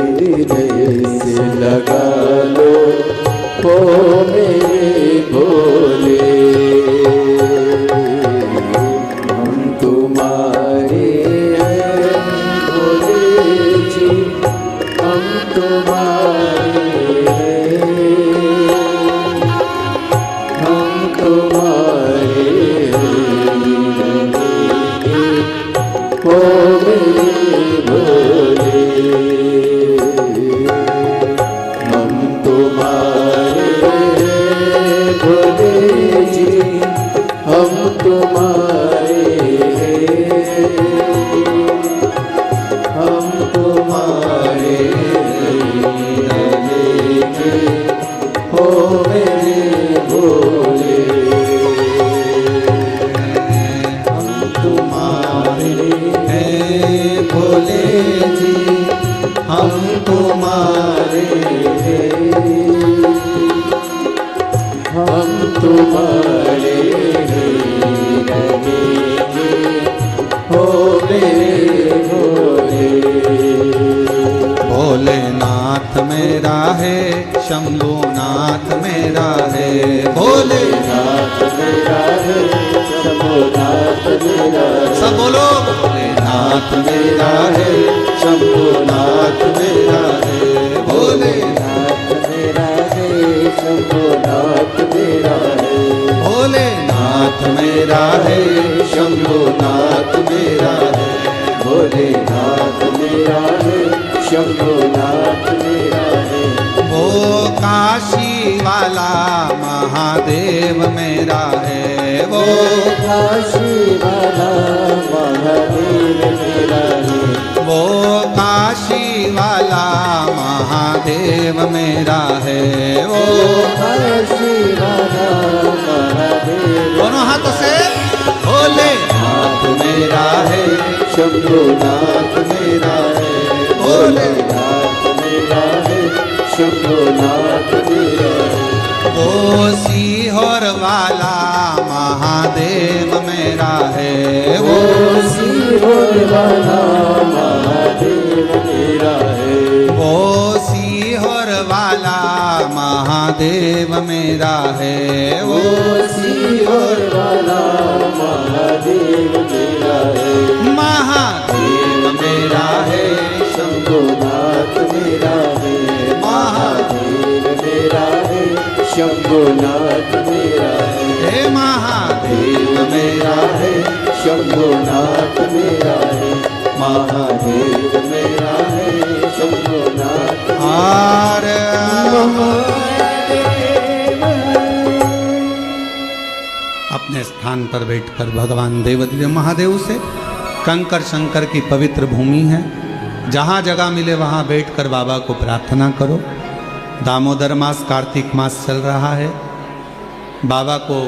हृदय से लगा लो ओ मेरे भोले। हम तुम्हारे हैं भोले जी, हम तुम्हारे ओ मेरे भोले। हम तुम्हारे भोले जी, हम तुम्हारे हम तुम्हारे ओ मेरे भोले। भोले जी हम तुम्हारे हम तुम्हारे हो मेरे भोले। भोलेनाथ मेरा है, शंभुनाथ मेरा है। भोलेनाथ मेरा है, शंभुनाथ मेरा है। सब बोलो। भोलेनाथ मेरा है, शंभुनाथ मेरा है। भोलेनाथ मेरा है, शंभुनाथ मेरा है। भोलेनाथ मेरा है, शंभुनाथ मेरा है। भोलेनाथ मेरा है, शंभुनाथ मेरा है। वो काशी वाला महादेव मेरा है। वो काशी वाला महादेव मेरा है। वो काशी वाला महादेव मेरा है। वो काशी वाला महादेव। दोनों हाथों से भोलेनाथ मेरा है, शंभुनाथ मेरा है। भोलेनाथ मेरा है, शंभुनाथ मेरा है। वो सीहोर वाला महादेव मेरा है। वो सीहोर वाला महादेव मेरा है। वो सीहोर वाला महादेव मेरा है। वो सीहोर वाला महादेव मेरा है। महादेव मेरा है, शंभुनाथ मेरा है। महादेव मेरा है, शंभुनाथ मेरा है। हे महादेव मेरा है, शंभुनाथ मेरा है। महादेव मेरा है, शंभुनाथ आर अपने स्थान पर बैठकर भगवान देवदेव महादेव से, कंकर शंकर की पवित्र भूमि है, जहाँ जगह मिले वहाँ बैठकर बाबा को प्रार्थना करो। दामोदर मास, कार्तिक मास चल रहा है। बाबा को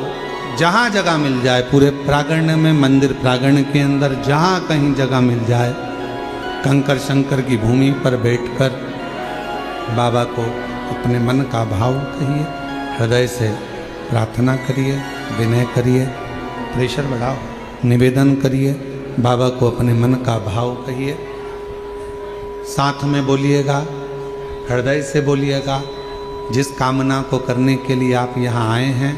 जहाँ जगह मिल जाए, पूरे प्रांगण में, मंदिर प्रांगण के अंदर जहाँ कहीं जगह मिल जाए, कंकर शंकर की भूमि पर बैठकर बाबा को अपने मन का भाव कहिए, हृदय से प्रार्थना करिए, विनय करिए, प्रेशर बढ़ाओ, निवेदन करिए, बाबा को अपने मन का भाव कहिए। साथ में बोलिएगा, हृदय से बोलिएगा, जिस कामना को करने के लिए आप यहाँ आए हैं।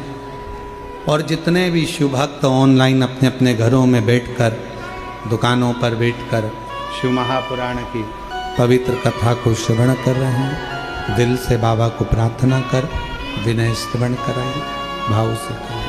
और जितने भी शिव भक्त ऑनलाइन अपने अपने घरों में बैठकर, दुकानों पर बैठकर शिव महापुराण की पवित्र कथा को श्रवण कर रहे हैं, दिल से बाबा को प्रार्थना कर विनय श्रवण कराएं, भाव से कराएं।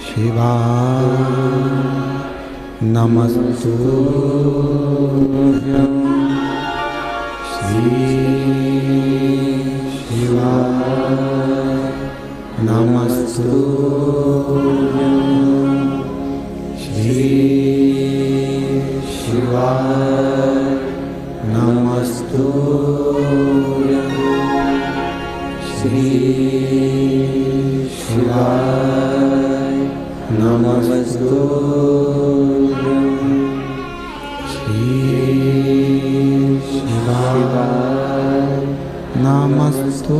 शिवा नमस्तुभ्यं श्री शिवा नमस्तुभ्यं श्री शिवा नमस्तुभ्यं श्री शिवा नमस्तुभ्यं श्री शिवाय नमस्तुभ्यं।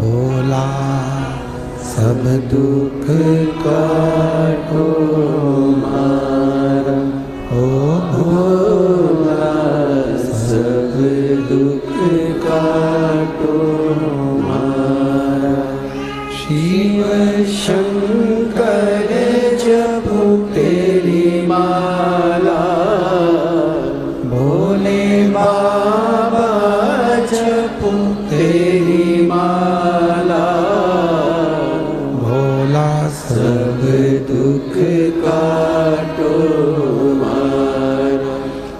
भोला सब दुख काटो मारा, ओ भोला सब दुख काटो मारा। शिव शंकर जपो तेरी माला, भोले बाबा जपो तेरी माला। भोला सब दुख काटो मारा,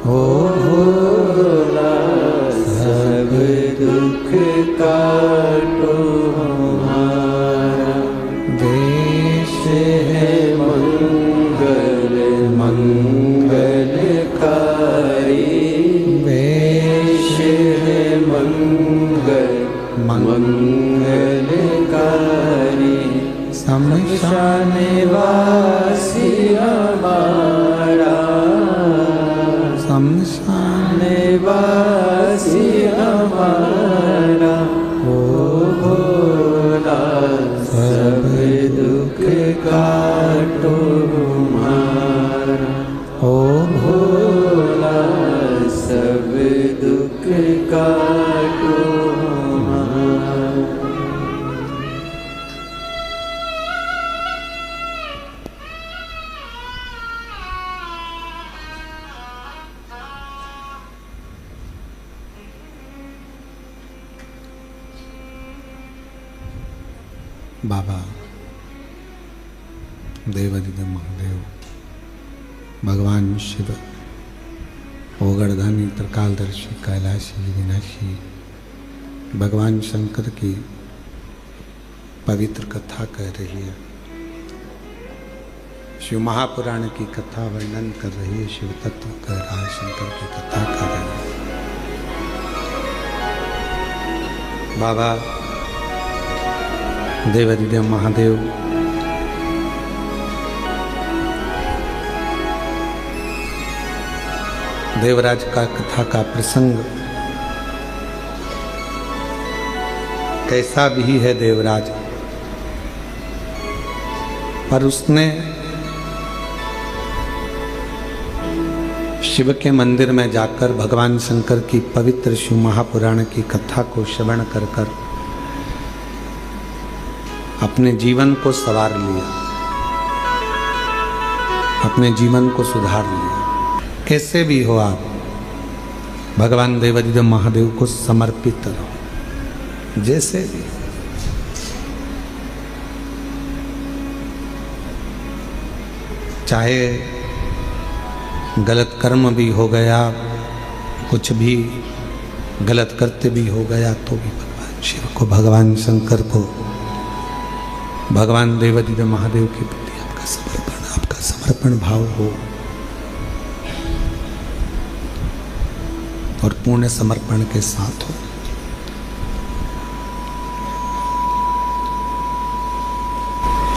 ओ भोला सब दुख काटो मारा। देश है मंगल मंगलकारी, देश है मंगल मंगलकारी। शमशान वासी हमारा, शमशान वासी हमारा। ओ भोला सब दुख काटो मारा, ओ भोला सब दुख काटो मारा। बाबा देवादिदेव महादेव, भगवान शिव, ओगड़धानी त्रिकालदर्शी कैलाशी विनाशी, भगवान शंकर की पवित्र कथा कह रही है। शिव महापुराण की कथा वर्णन कर रही है, शिव तत्व कह रहा है, शंकर की कथा कर रही है। बाबा देवादिदेव महादेव देवराज का कथा का प्रसंग कैसा भी है देवराज, पर उसने शिव के मंदिर में जाकर भगवान शंकर की पवित्र शिव महापुराण की कथा को श्रवण कर कर अपने जीवन को संवार लिया, अपने जीवन को सुधार लिया। कैसे भी हो आप भगवान देवादिदेव महादेव को समर्पित रहो, जैसे भी। चाहे गलत कर्म भी हो गया, कुछ भी गलत करते भी हो गया, तो भी भगवान शिव को, भगवान शंकर को, भगवान देवादिदेव महादेव के प्रति आपका समर्पण भाव हो। और पूर्ण समर्पण के साथ हो।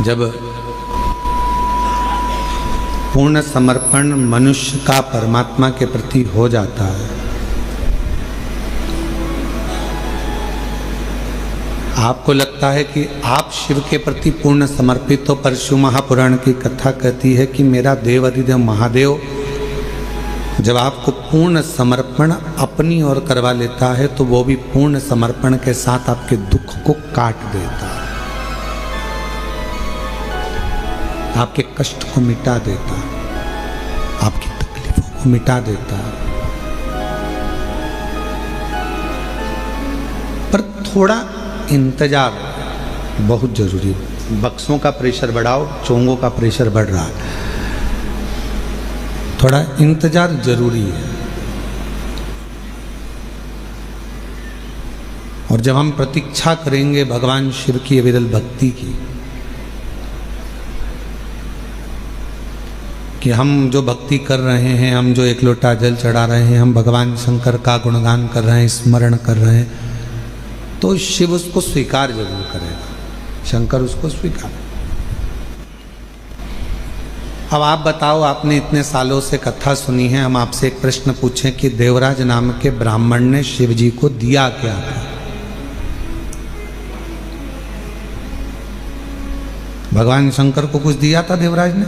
जब पूर्ण समर्पण मनुष्य का परमात्मा के प्रति हो जाता है, आपको लगता है कि आप शिव के प्रति पूर्ण समर्पित हो, पर शिव महापुराण की कथा कहती है कि मेरा देव अधिदेव महादेव जब आपको पूर्ण समर्पण अपनी ओर करवा लेता है तो वो भी पूर्ण समर्पण के साथ आपके दुख को काट देता है, आपके कष्ट को मिटा देता है, आपकी तकलीफों को मिटा देता है। पर थोड़ा इंतजार बहुत जरूरी है। बक्सों का प्रेशर बढ़ाओ, चोंगों का प्रेशर बढ़ रहा है, थोड़ा इंतजार जरूरी है। और जब हम प्रतीक्षा करेंगे भगवान शिव की अविरल भक्ति की, कि हम जो भक्ति कर रहे हैं, हम जो एक लोटा जल चढ़ा रहे हैं, हम भगवान शंकर का गुणगान कर रहे हैं, स्मरण कर रहे हैं, तो शिव उसको स्वीकार जरूर करेगा, शंकर उसको स्वीकार। अब आप बताओ, आपने इतने सालों से कथा सुनी है, हम आपसे एक प्रश्न पूछें कि देवराज नाम के ब्राह्मण ने शिव जी को दिया क्या था? भगवान शंकर को कुछ दिया था देवराज ने?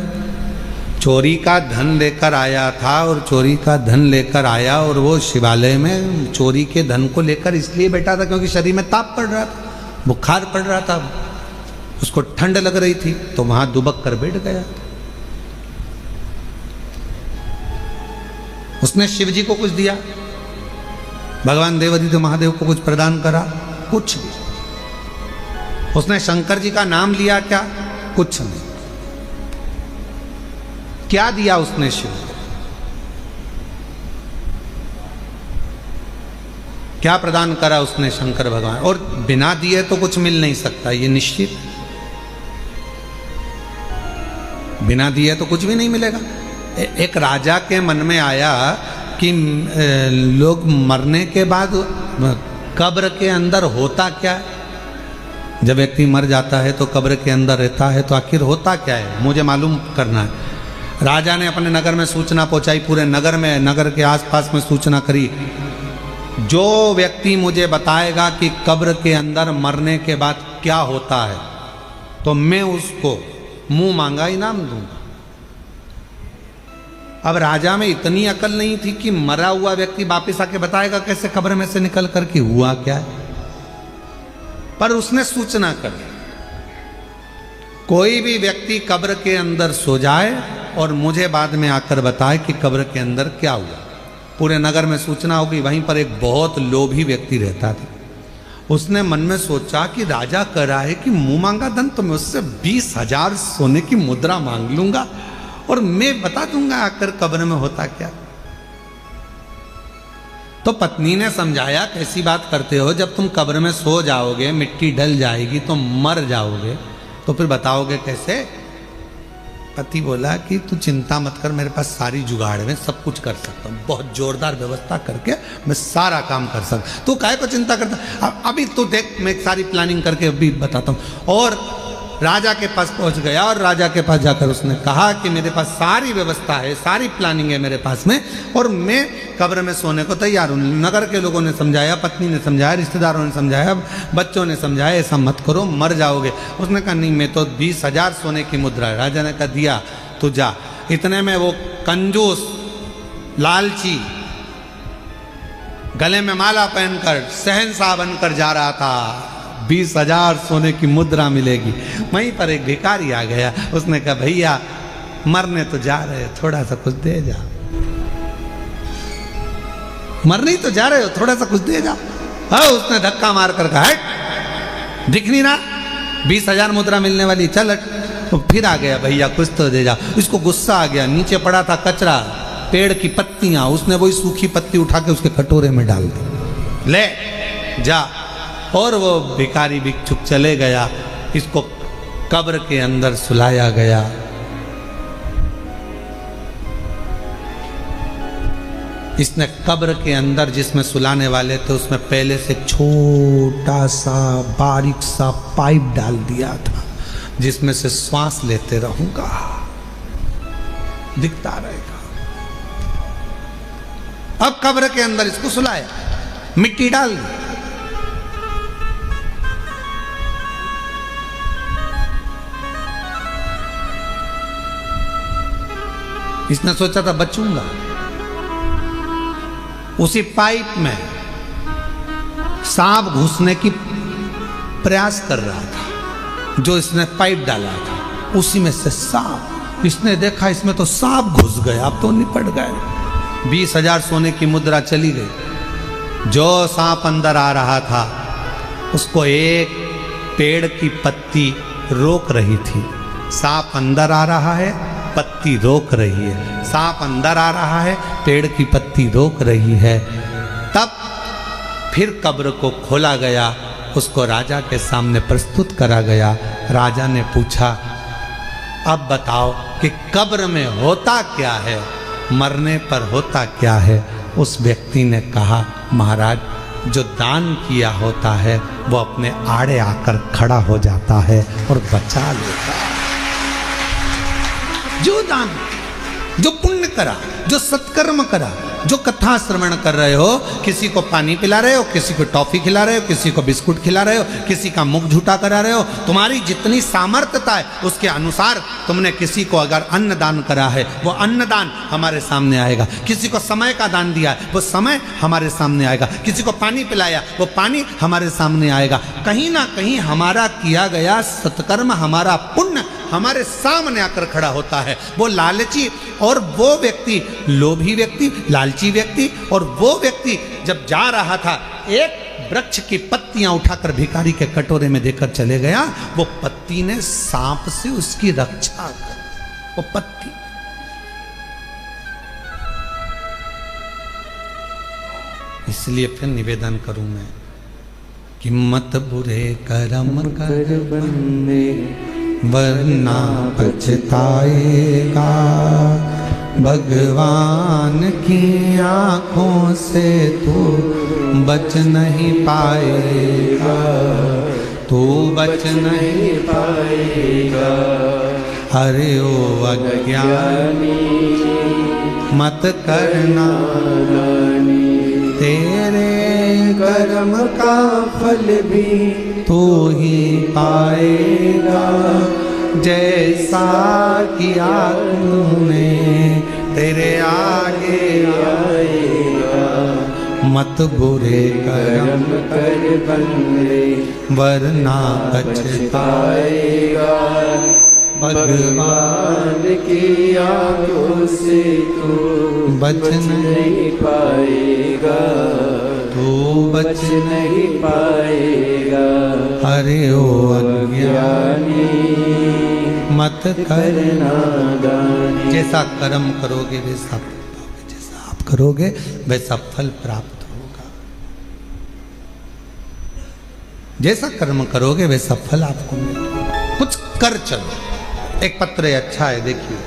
चोरी का धन लेकर आया था, और चोरी का धन लेकर आया और वो शिवालय में चोरी के धन को लेकर इसलिए बैठा था क्योंकि शरीर में ताप पड़ रहा था, बुखार पड़ रहा था, उसको ठंड लग रही थी, तो वहां दुबक कर बैठ गया। उसने शिव जी को कुछ दिया? भगवान देवादिदेव महादेव को कुछ प्रदान करा? कुछ भी। उसने शंकर जी का नाम लिया क्या? कुछ नहीं। क्या दिया उसने शिव को? क्या प्रदान करा उसने शंकर भगवान? और बिना दिए तो कुछ मिल नहीं सकता, ये निश्चित। बिना दिए तो कुछ भी नहीं मिलेगा। एक राजा के मन में आया कि लोग मरने के बाद कब्र के अंदर होता क्या है? जब व्यक्ति मर जाता है तो कब्र के अंदर रहता है, तो आखिर होता क्या है, मुझे मालूम करना है। राजा ने अपने नगर में सूचना पहुंचाई, पूरे नगर में, नगर के आसपास में सूचना करी, जो व्यक्ति मुझे बताएगा कि कब्र के अंदर मरने के बाद क्या होता है, तो मैं उसको मुंह मांगा इनाम दूंगा। अब राजा में इतनी अकल नहीं थी कि मरा हुआ व्यक्ति वापिस आके बताएगा कैसे कब्र में से निकल करके हुआ क्या है, पर उसने सूचना कर दी, कोई भी व्यक्ति कब्र के अंदर सो जाए और मुझे बाद में आकर बताए कि कब्र के अंदर क्या हुआ। पूरे नगर में सूचना हो गई। वहीं पर एक बहुत लोभी व्यक्ति रहता था। उसने मन में सोचा कि राजा कह रहा है कि मुंह मांगा धन, तो मैं उससे 20,000 सोने की मुद्रा मांग लूंगा और मैं बता दूंगा आकर कब्र में होता क्या। तो पत्नी ने समझाया, कैसी बात करते हो, जब तुम कब्र में सो जाओगे, मिट्टी ढल जाएगी तो मर जाओगे, तो फिर बताओगे कैसे? पति बोला कि तू चिंता मत कर, मेरे पास सारी जुगाड़ है, सब कुछ कर सकता हूँ, बहुत जोरदार व्यवस्था करके मैं सारा काम कर सकता। तू काहे को चिंता करता, अभी तू देख, मैं सारी प्लानिंग करके अभी बताता हूँ। और राजा के पास पहुंच गया और राजा के पास जाकर उसने कहा कि मेरे पास सारी व्यवस्था है, सारी प्लानिंग है मेरे पास में, और मैं कब्र में सोने को तैयार हूँ। नगर के लोगों ने समझाया, पत्नी ने समझाया, रिश्तेदारों ने समझाया, बच्चों ने समझाया, ऐसा मत करो, मर जाओगे। उसने कहा नहीं, मैं तो 20,000 सोने की मुद्रा है। राजा ने कहा दिया, तू जा। इतने में वो कंजूस, लालची, गले में माला पहनकर शहंशाह बनकर जा रहा था, 20,000 सोने की मुद्रा मिलेगी। वहीं पर एक भिखारी आ गया, उसने कहा भैया मरने तो जा रहे हो, थोड़ा सा कुछ दे जाओ। मरने ही तो जा रहे हो, थोड़ा सा कुछ दे जाओ। हाँ, उसने धक्का मार कर कहा, हट, दिख नहीं रहा 20,000 मुद्रा मिलने वाली, चल हट। तो फिर आ गया, भैया कुछ तो दे जाओ। इसको गुस्सा आ गया, नीचे पड़ा था कचरा, पेड़ की पत्तियां, उसने वही सूखी पत्ती उठा के उसके कटोरे में डाल दी, ले जा। और वो भिखारी भिक्षुक चले गया। इसको कब्र के अंदर सुलाया गया। इसने कब्र के अंदर जिसमें सुलाने वाले थे उसमें पहले से छोटा सा बारीक सा पाइप डाल दिया था, जिसमें से श्वास लेते रहूंगा, दिखता रहेगा। अब कब्र के अंदर इसको सुलाया, मिट्टी डाल दी। इसने सोचा था बचूंगा। उसी पाइप में सांप घुसने की प्रयास कर रहा था, जो इसने पाइप डाला था उसी में से सांप। इसने देखा इसमें तो सांप घुस गए, अब तो निपट गए। 20,000 सोने की मुद्रा चली गई। जो सांप अंदर आ रहा था उसको एक पेड़ की पत्ती रोक रही थी। सांप अंदर आ रहा है, पत्ती रोक रही है। सांप अंदर आ रहा है, पेड़ की पत्ती रोक रही है। तब फिर कब्र को खोला गया, उसको राजा के सामने प्रस्तुत करा गया। राजा ने पूछा, अब बताओ कि कब्र में होता क्या है, मरने पर होता क्या है? उस व्यक्ति ने कहा, महाराज, जो दान किया होता है वो अपने आड़े आकर खड़ा हो जाता है और बचा लेता है। जो दान, जो पुण्य करा, जो सत्कर्म करा, जो कथा श्रवण कर रहे हो, किसी को पानी पिला रहे हो, किसी को टॉफी खिला रहे हो, किसी को बिस्कुट खिला रहे हो, किसी का मुख झूठा करा रहे हो, तुम्हारी जितनी सामर्थ्यता है उसके अनुसार तुमने किसी को अगर अन्न दान करा है वो अन्न दान हमारे सामने आएगा। किसी को समय का दान दिया है वो समय हमारे सामने आएगा। किसी को पानी पिलाया वो पानी हमारे सामने आएगा। कहीं ना कहीं हमारा किया गया सत्कर्म, हमारा पुण्य हमारे सामने आकर खड़ा होता है। वो लालची और वो व्यक्ति, लोभी व्यक्ति, लालची व्यक्ति और वो व्यक्ति जब जा रहा था, एक वृक्ष की पत्तियां उठाकर भिखारी के कटोरे में देकर चले गया। वो पत्ती ने सांप से उसकी रक्षा कर, वो पत्ती। इसलिए फिर निवेदन करूं मैं कि मत बुरे कर्म कर बंदे वरना पछताएगा। भगवान की आंखों से तू बच नहीं पाएगा, तू बच नहीं पाएगा। अरे ओ अज्ञानी मत करना, तेरे कर्म का फल भी तू ही पाएगा। जैसा किया तूने तेरे आगे आएगा। मत बुरे कर्म कर बंदे वरना पछताएगा। भगवान की आंखों से तू बच नहीं पाएगा, तू बच नहीं पाएगा। अरे ओ अज्ञानी मत करना दानी। जैसा कर्म करोगे वैसा पाओगे, जैसा आप करोगे वैसा फल प्राप्त होगा। जैसा कर्म करोगे वैसा फल आपको मिलेगा। कुछ कर चलो। एक पत्र अच्छा है, देखिए।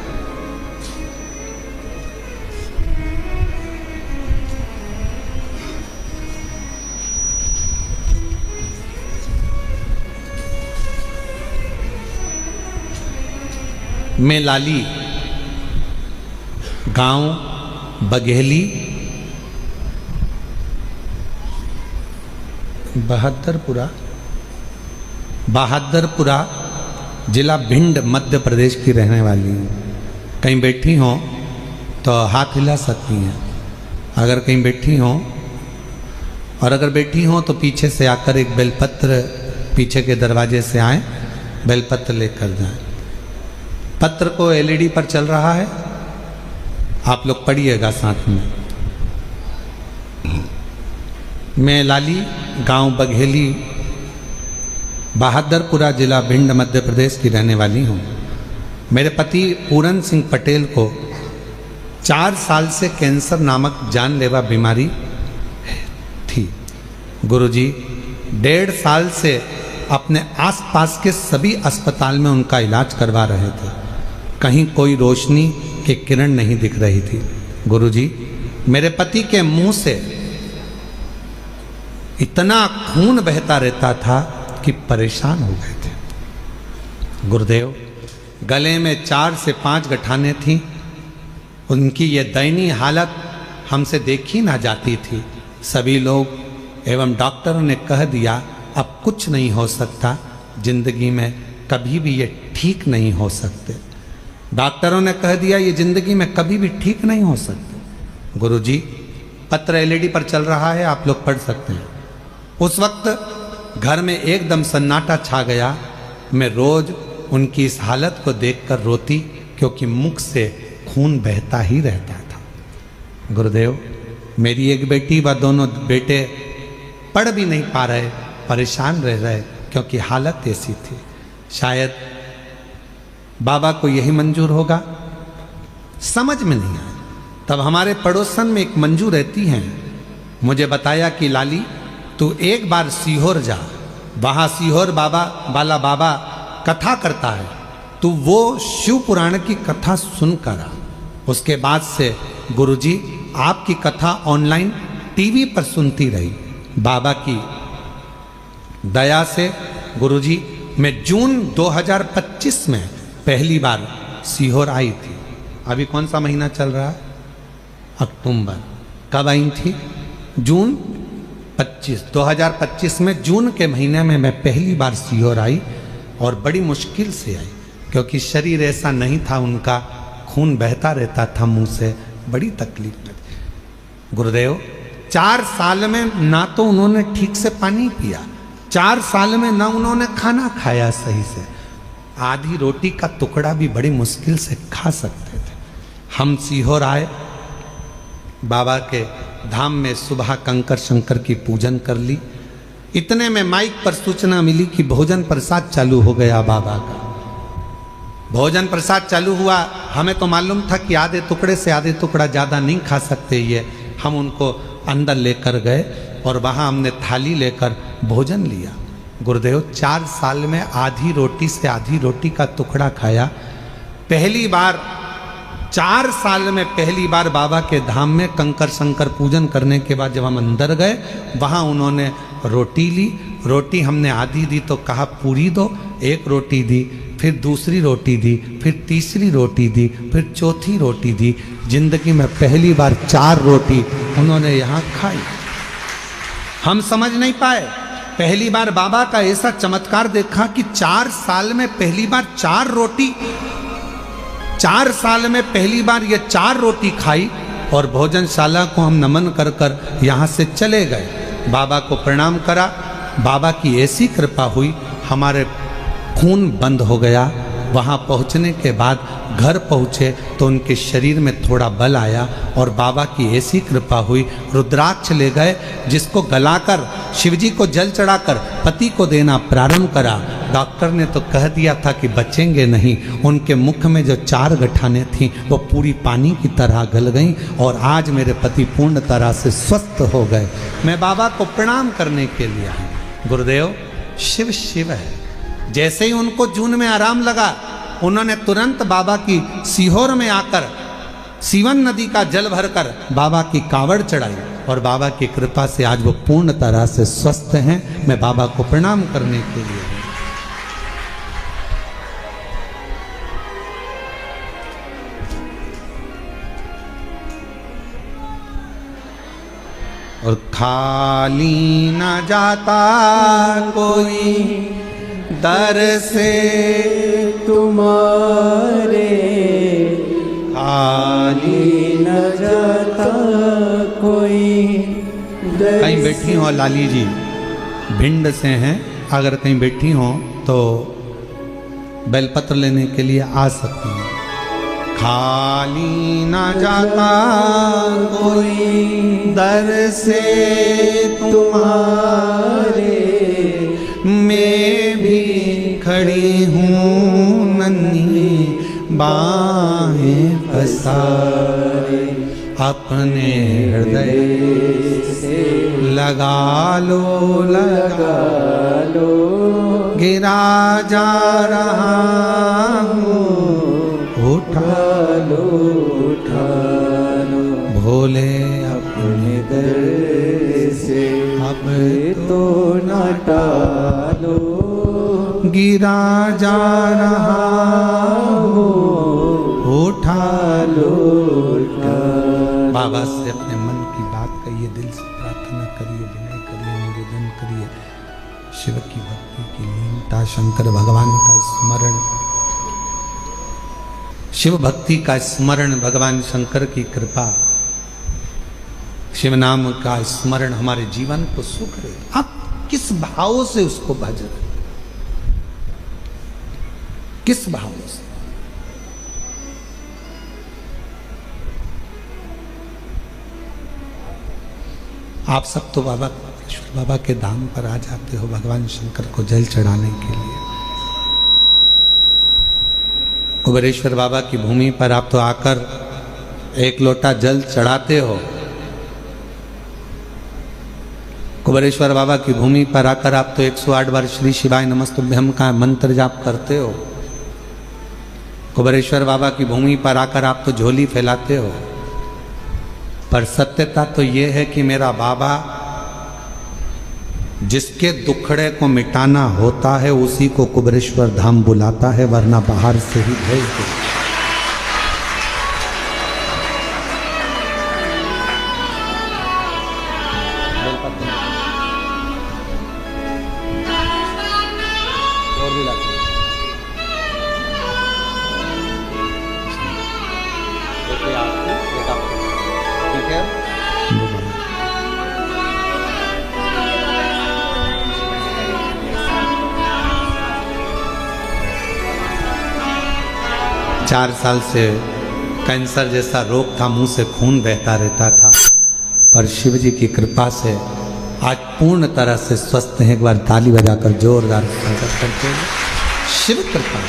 मैं लाली, गांव बघेली, बहादुरपुरा जिला भिंड मध्य प्रदेश की रहने वाली हूँ। कहीं बैठी हो तो हाथ हिला सकती हैं अगर कहीं बैठी हो, और अगर बैठी हो तो पीछे से आकर एक बेलपत्र, पीछे के दरवाजे से आए, बेलपत्र लेकर जाएं। पत्र को एलईडी पर चल रहा है, आप लोग पढ़िएगा साथ में। मैं लाली, गांव बघेली, बहादुरपुरा जिला भिंड मध्य प्रदेश की रहने वाली हूँ। मेरे पति पूरन सिंह पटेल को 4 साल से कैंसर नामक जानलेवा बीमारी थी। गुरुजी 1.5 साल से अपने आसपास के सभी अस्पताल में उनका इलाज करवा रहे थे। कहीं कोई रोशनी की किरण नहीं दिख रही थी। गुरुजी मेरे पति के मुंह से इतना खून बहता रहता था कि परेशान हो गए थे। गुरुदेव, गले में 4 से 5 गठाने थी। उनकी ये दयनीय हालत हमसे देखी ना जाती थी। सभी लोग एवं डॉक्टरों ने कह दिया अब कुछ नहीं हो सकता, जिंदगी में कभी भी ये ठीक नहीं हो सकते। डॉक्टरों ने कह दिया ये जिंदगी में कभी भी ठीक नहीं हो सकते। गुरुजी, पत्र एलईडी पर चल रहा है, आप लोग पढ़ सकते हैं। उस वक्त घर में एकदम सन्नाटा छा गया। मैं रोज उनकी इस हालत को देखकर रोती, क्योंकि मुख से खून बहता ही रहता था। गुरुदेव, मेरी एक बेटी व दोनों बेटे पढ़ भी नहीं पा रहे, परेशान रह रहे, क्योंकि हालत ऐसी थी। शायद बाबा को यही मंजूर होगा, समझ में नहीं आया। तब हमारे पड़ोसन में एक मंजू रहती हैं, मुझे बताया कि लाली तू एक बार सीहोर जा, वहाँ सीहोर बाबा वाला बाबा कथा करता है, तू वो शिव पुराण की कथा सुनकर आ। उसके बाद से गुरुजी आपकी कथा ऑनलाइन टीवी पर सुनती रही। बाबा की दया से गुरुजी मैं जून 2025 में पहली बार सीहोर आई थी। अभी कौन सा महीना चल रहा है? अक्टूबर। कब आई थी? जून 2025 में जून के महीने में मैं पहली बार सीहोर आई, और बड़ी मुश्किल से आई, क्योंकि शरीर ऐसा नहीं था, उनका खून बहता रहता था मुंह से, बड़ी तकलीफ में थी। गुरुदेव, 4 साल में ना तो उन्होंने ठीक से पानी पिया, 4 साल में ना उन्होंने खाना खाया सही से, आधी रोटी का टुकड़ा भी बड़ी मुश्किल से खा सकते थे। हम सीहोर आए, बाबा के धाम में सुबह कंकर शंकर की पूजन कर ली। इतने में माइक पर सूचना मिली कि भोजन प्रसाद चालू हो गया बाबा का। भोजन प्रसाद चालू हुआ। हमें तो मालूम था कि आधे टुकड़े से आधे टुकड़ा ज़्यादा नहीं खा सकते ये। हम उनको अंदर लेकर गए और वहाँ हमने थाली लेकर भोजन लिया। गुरुदेव, 4 साल में आधी रोटी से आधी रोटी का टुकड़ा खाया। पहली बार 4 साल में पहली बार बाबा के धाम में कंकर शंकर पूजन करने के बाद जब हम अंदर गए, वहाँ उन्होंने रोटी ली। रोटी हमने आधी दी तो कहा पूरी दो, एक रोटी दी, फिर दूसरी रोटी दी, फिर तीसरी रोटी दी, फिर चौथी रोटी दी। जिंदगी में पहली बार 4 रोटी उन्होंने यहाँ खाई। हम समझ नहीं पाए। पहली बार बाबा का ऐसा चमत्कार देखा कि 4 साल में पहली बार 4 रोटी, 4 साल में पहली बार ये 4 रोटी खाई। और भोजनशाला को हम नमन कर कर यहाँ से चले गए। बाबा को प्रणाम करा। बाबा की ऐसी कृपा हुई, हमारे खून बंद हो गया। वहाँ पहुँचने के बाद घर पहुँचे तो उनके शरीर में थोड़ा बल आया और बाबा की ऐसी कृपा हुई, रुद्राक्ष ले गए, जिसको गलाकर शिवजी को जल चढ़ाकर पति को देना प्रारंभ करा। डॉक्टर ने तो कह दिया था कि बचेंगे नहीं। उनके मुख में जो 4 गठाने थीं वो पूरी पानी की तरह गल गईं और आज मेरे पति पूर्ण तरह से स्वस्थ हो गए। मैं बाबा को प्रणाम करने के लिए आई। गुरुदेव, शिव शिव है। जैसे ही उनको जून में आराम लगा, उन्होंने तुरंत बाबा की सीहोर में आकर सीवन नदी का जल भरकर बाबा की कावड़ चढ़ाई और बाबा की कृपा से आज वो पूर्ण तरह से स्वस्थ हैं। मैं बाबा को प्रणाम करने के लिए और खाली न जाता कोई दर से तुम्हारे, खाली न जाता कोई दर। कहीं बैठी हो लाली जी, भिंड से हैं, अगर कहीं बैठी हो तो बेलपत्र लेने के लिए आ सकती हैं। खाली न जाता कोई दर से तुम्हारे, मैं भी खड़ी हूँ नन्ही बाहें पसारे, अपने हृदय से लगा लो लगा लो, गिरा जा रहा हूँ उठा लो उठा लो, भोले दर से अब तो न टालो, गिरा जा रहा हो उठा लो उठा। बाबा से अपने मन की बात कहिए, दिल से प्रार्थना करिए, विनय करिए, निवेदन करिए। शिव की भक्ति की लीनता, शंकर भगवान का स्मरण, शिव भक्ति का स्मरण, भगवान शंकर की कृपा, शिव नाम का स्मरण हमारे जीवन को सुख दे। आप किस भाव से उसको भज रहे, किस भाव से? आप सब तो बाबा बाबा के धाम पर आ जाते हो भगवान शंकर को जल चढ़ाने के लिए। कुबेरेश्वर बाबा की भूमि पर आप तो आकर एक लोटा जल चढ़ाते हो। कुबेरेश्वर बाबा की भूमि पर आकर आप तो 108 बार श्री शिवाय नमस्तुभ्यम का मंत्र जाप करते हो। कुबेरेश्वर बाबा की भूमि पर आकर आप तो झोली फैलाते हो। पर सत्यता तो ये है कि मेरा बाबा जिसके दुखड़े को मिटाना होता है उसी को कुबेरेश्वर धाम बुलाता है, वरना बाहर से ही भेज दे। चार साल से कैंसर जैसा रोग था, मुंह से खून बहता रहता था, पर शिव जी की कृपा से आज पूर्ण तरह से स्वस्थ हैं। एक बार ताली बजाकर जोरदार स्वागत करते हैं। शिव कृपा,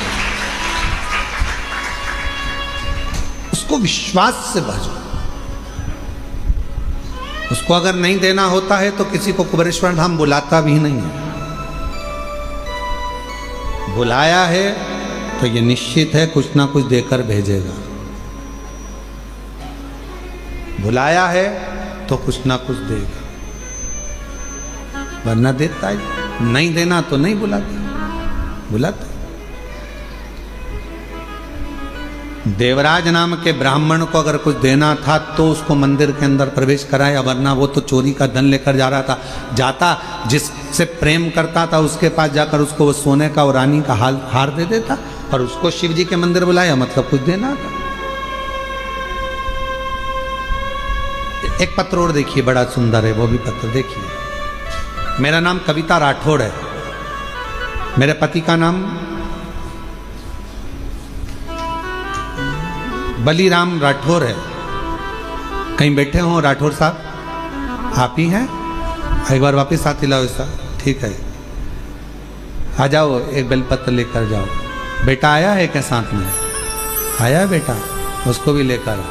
उसको विश्वास से भजो। उसको अगर नहीं देना होता है तो किसी को कुबेरेश्वर धाम बुलाता भी नहीं है। बुलाया है तो ये निश्चित है कुछ ना कुछ देकर भेजेगा। बुलाया है तो कुछ ना कुछ देगा, वरना देता है। नहीं देना तो नहीं बुलाता। देवराज नाम के ब्राह्मण को अगर कुछ देना था तो उसको मंदिर के अंदर प्रवेश कराया, वरना वो तो चोरी का धन लेकर जा रहा था। जाता जिससे प्रेम करता था उसके पास जाकर उसको वो सोने का और रानी का हार दे देता, और उसको शिव जी के मंदिर बुलाया मतलब कुछ देना था। एक पत्र और देखिए, बड़ा सुंदर है वो भी पत्र देखिए। मेरा नाम कविता राठौड़ है, मेरे पति का नाम बलीराम राठौर है। कहीं बैठे हो राठौर साहब? आप ही हैं? एक बार वापस साथ लाओ ऐसा, ठीक है। आ जाओ, एक बेलपत्र लेकर जाओ। बेटा आया है क्या साथ में? आया है बेटा, उसको भी लेकर आओ।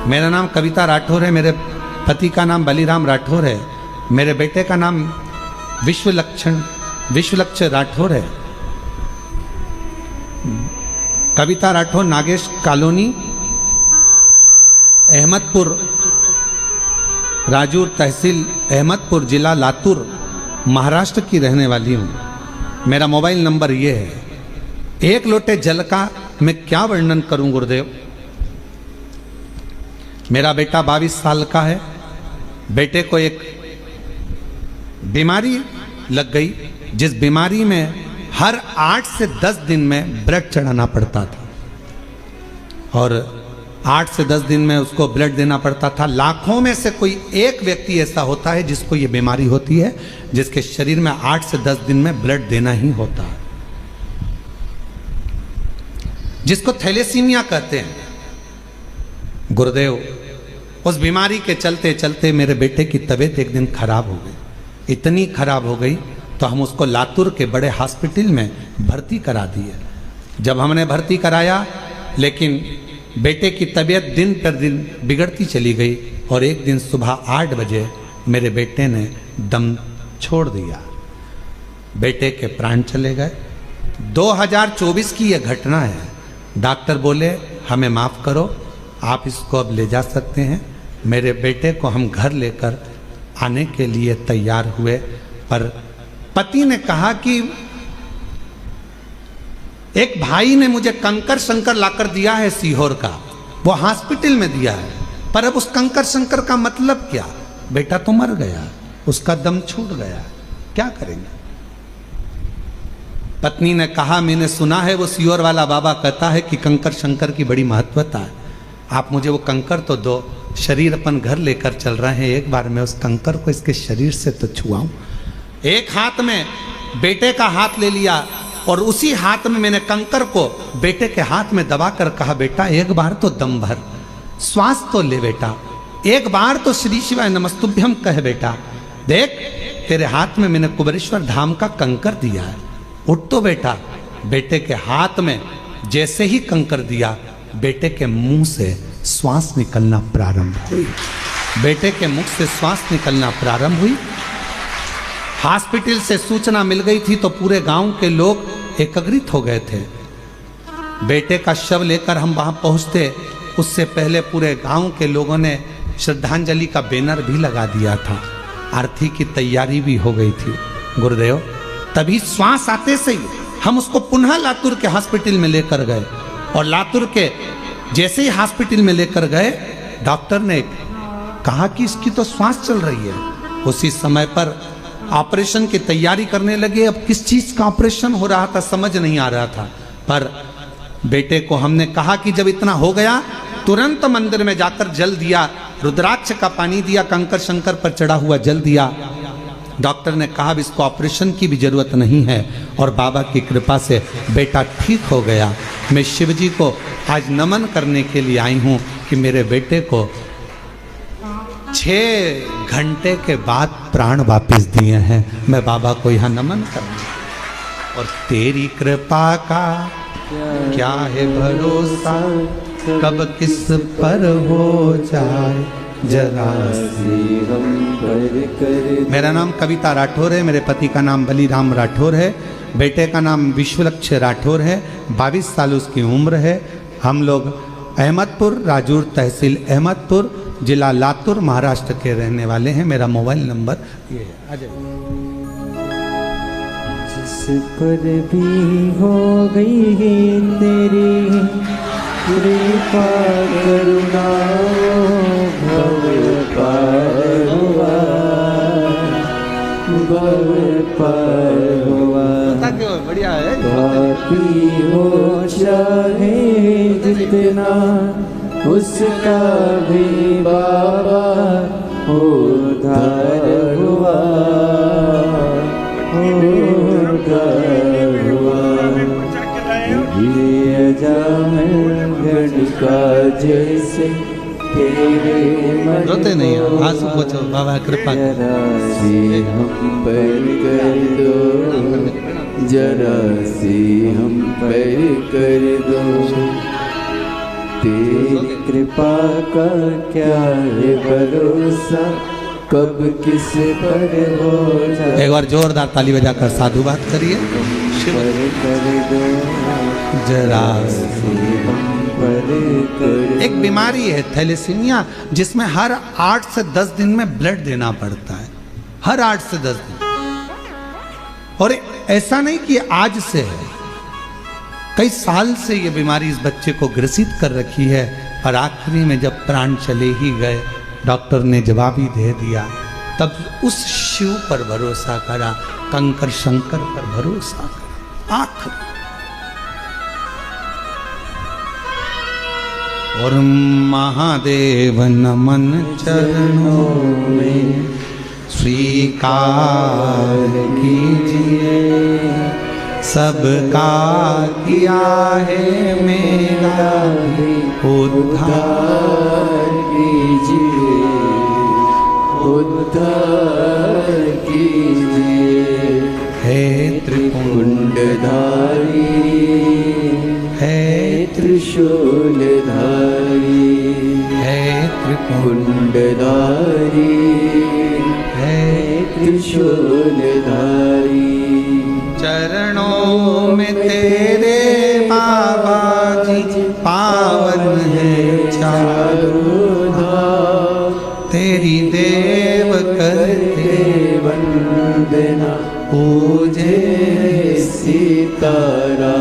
मेरा नाम कविता राठौर है, मेरे पति का नाम बलीराम राठौर है, मेरे बेटे का नाम विश्वलक्ष राठौर है। कविता राठौर नागेश कॉलोनी, अहमदपुर, राजूर तहसील, अहमदपुर जिला लातूर, महाराष्ट्र की रहने वाली हूँ। मेरा मोबाइल नंबर ये है। एक लोटे जल का मैं क्या वर्णन करूं गुरुदेव। मेरा बेटा 22 साल का है। बेटे को एक बीमारी लग गई, जिस बीमारी में हर 8 से 10 दिन में ब्लड चढ़ाना पड़ता था, और 8 से 10 दिन में उसको ब्लड देना पड़ता था। लाखों में से कोई एक व्यक्ति ऐसा होता है जिसको ये बीमारी होती है, जिसके शरीर में 8 से 10 दिन में ब्लड देना ही होता है, जिसको थैलेसीमिया कहते हैं। गुरुदेव, उस बीमारी के चलते चलते मेरे बेटे की तबीयत एक दिन खराब हो गई। इतनी खराब हो गई तो हम उसको लातूर के बड़े हॉस्पिटल में भर्ती करा दिए। जब हमने भर्ती कराया, लेकिन बेटे की तबीयत दिन पर दिन बिगड़ती चली गई, और एक दिन सुबह 8 बजे मेरे बेटे ने दम छोड़ दिया। बेटे के प्राण चले गए। 2024 की यह घटना है। डॉक्टर बोले हमें माफ़ करो, आप इसको अब ले जा सकते हैं, मेरे बेटे को हम घर लेकर आने के लिए तैयार हुए, पर पति ने कहा कि एक भाई ने मुझे कंकर शंकर लाकर दिया है सीहोर का, वो हॉस्पिटल में दिया है, पर अब उस कंकर शंकर का मतलब क्या? बेटा तो मर गया, उसका दम छूट गया, क्या करेंगे? पत्नी ने कहा मैंने सुना है वो सीहोर वाला बाबा कहता है कि कंकर शंकर की बड़ी महत्वता है, आप मुझे वो कंकर तो दो, शरीर अपन घर लेकर चल रहे हैं, एक बार मैं उस कंकर को इसके शरीर से तो छुआऊं। एक हाथ में बेटे का हाथ ले लिया और उसी हाथ में मैंने कंकर को बेटे के हाथ में दबाकर कहा बेटा एक बार तो दम भर, श्वास तो ले बेटा, एक बार तो श्री शिवाय नमस्तुभ्यम कह बेटा, देख तेरे हाथ में मैंने कुबेरेश्वर धाम का कंकर दिया है, उठ तो बेटा। बेटे के हाथ में जैसे ही कंकर दिया, बेटे के मुंह से श्वास निकलना प्रारंभ हुई, बेटे के मुख से श्वास निकलना प्रारंभ हुई। हॉस्पिटल से सूचना मिल गई थी तो पूरे गांव के लोग एकत्रित हो गए थे। बेटे का शव लेकर हम वहां पहुंचते उससे पहले पूरे गांव के लोगों ने श्रद्धांजलि का बैनर भी लगा दिया था, आरती की तैयारी भी हो गई थी। गुरुदेव तभी श्वास आते से ही हम उसको पुनः लातूर के हॉस्पिटल में लेकर गए, और लातूर के जैसे ही हॉस्पिटल में लेकर गए डॉक्टर ने कहा कि इसकी तो श्वास चल रही है। उसी समय पर ऑपरेशन की तैयारी करने लगे। अब किस चीज का ऑपरेशन हो रहा था समझ नहीं आ रहा था, पर बेटे को हमने कहा कि जब इतना हो गया तुरंत मंदिर में जाकर जल दिया, रुद्राक्ष का पानी दिया, कंकर शंकर पर चढ़ा हुआ जल दिया। डॉक्टर ने कहा अब इसको ऑपरेशन की भी जरूरत नहीं है, और बाबा की कृपा से बेटा ठीक हो गया। मैं शिव जी को आज नमन करने के लिए आई हूँ कि मेरे बेटे को 6 घंटे के बाद प्राण वापस दिए हैं। मैं बाबा को यहाँ नमन करूँ। और तेरी कृपा का क्या है भरोसा, कब किस पर हो जाए जरा से हम पर कर। मेरा नाम कविता राठौर है, मेरे पति का नाम बलीराम राठौर है, बेटे का नाम विश्वलक्ष्य राठौर है, 22 साल उसकी उम्र है। हम लोग अहमदपुर राजूर तहसील अहमदपुर जिला लातूर महाराष्ट्र के रहने वाले हैं। मेरा मोबाइल नंबर ये है। आ जाइए। जिस पर भी हो गई है तेरी कृपा करुणा, भव पार हुआ, भव पार हुआ। बढ़िया है। पापी हो चाहे जितना, उसका भी बाबा उद्धार हुआ, उद्धार हुआ। ये अजामिल गणिका जैसे तेरे मन रोते नहीं हो, आंसू पोंछो, बाबा कृपा से हम पर कर दो, जरा सी हम पर कर दो। तेरी कृपा का क्या है भरोसा, कब किस पर हो जाए। एक बार जोरदार ताली बजाकर साधुवाद करिए। पर कर दो, जरा पर कर। एक बीमारी है थैलेसीमिया, जिसमें हर 8 से 10 दिन में ब्लड देना पड़ता है, हर 8 से 10 दिन। और ऐसा नहीं कि आज से है, कई साल से ये बीमारी इस बच्चे को ग्रसित कर रखी है। और आखिरी में जब प्राण चले ही गए, डॉक्टर ने जवाब ही दे दिया, तब उस शिव पर भरोसा करा, कंकर शंकर पर भरोसा करा आखिर। और महादेव नमन चरणों में स्वीकार कीजिए, सबका किया है मेरा भी उद्धार कीजिए, उद्धार कीजिए। हे त्रिपुंडधारी, है त्रिशूलधारी, है त्रिपुंडधारी, है त्रिशूलधारी। चरणों में तेरे बाबा जी पावन है चारों धाम, वंदना पूजे सीताराम।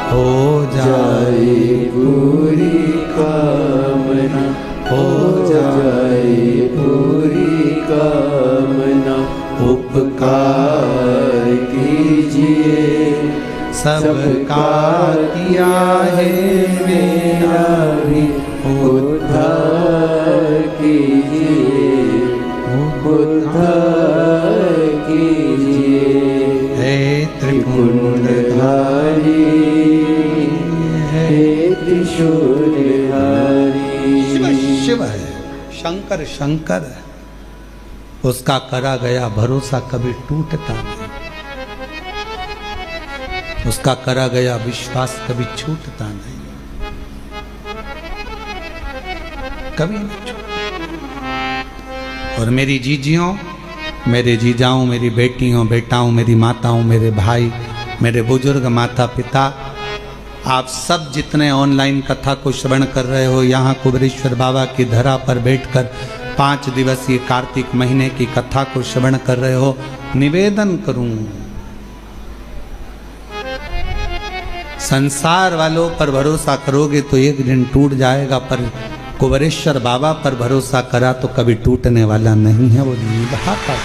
हो जाए पूरी कामना, हो जाए पूरी कामना। उपकार कीजिए सबका किया है मेरा भी उद्धार कीजिए, उद्धार कीजिए। हे त्रिपुंडधारी, हे त्रिशूलधारी। शिव शिव है, शंकर शंकर है। उसका करा गया भरोसा कभी टूटता नहीं, उसका करा गया विश्वास कभी छूटता नहीं, कभी नहीं छूटता। और मेरी जीजियों, मेरे जीजाओं, मेरी बेटियों, बेटाओं, मेरी माताओं, मेरे भाई, मेरे बुजुर्ग माता पिता, आप सब जितने ऑनलाइन कथा को श्रवण कर रहे हो, यहाँ कुबेरेश्वर बाबा की धरा पर बैठकर 5 दिवसीय कार्तिक महीने की कथा को श्रवण कर रहे हो, निवेदन करूं, संसार वालों पर भरोसा करोगे तो एक दिन टूट जाएगा, पर कुबेरेश्वर बाबा पर भरोसा करा तो कभी टूटने वाला नहीं है। वो निभाता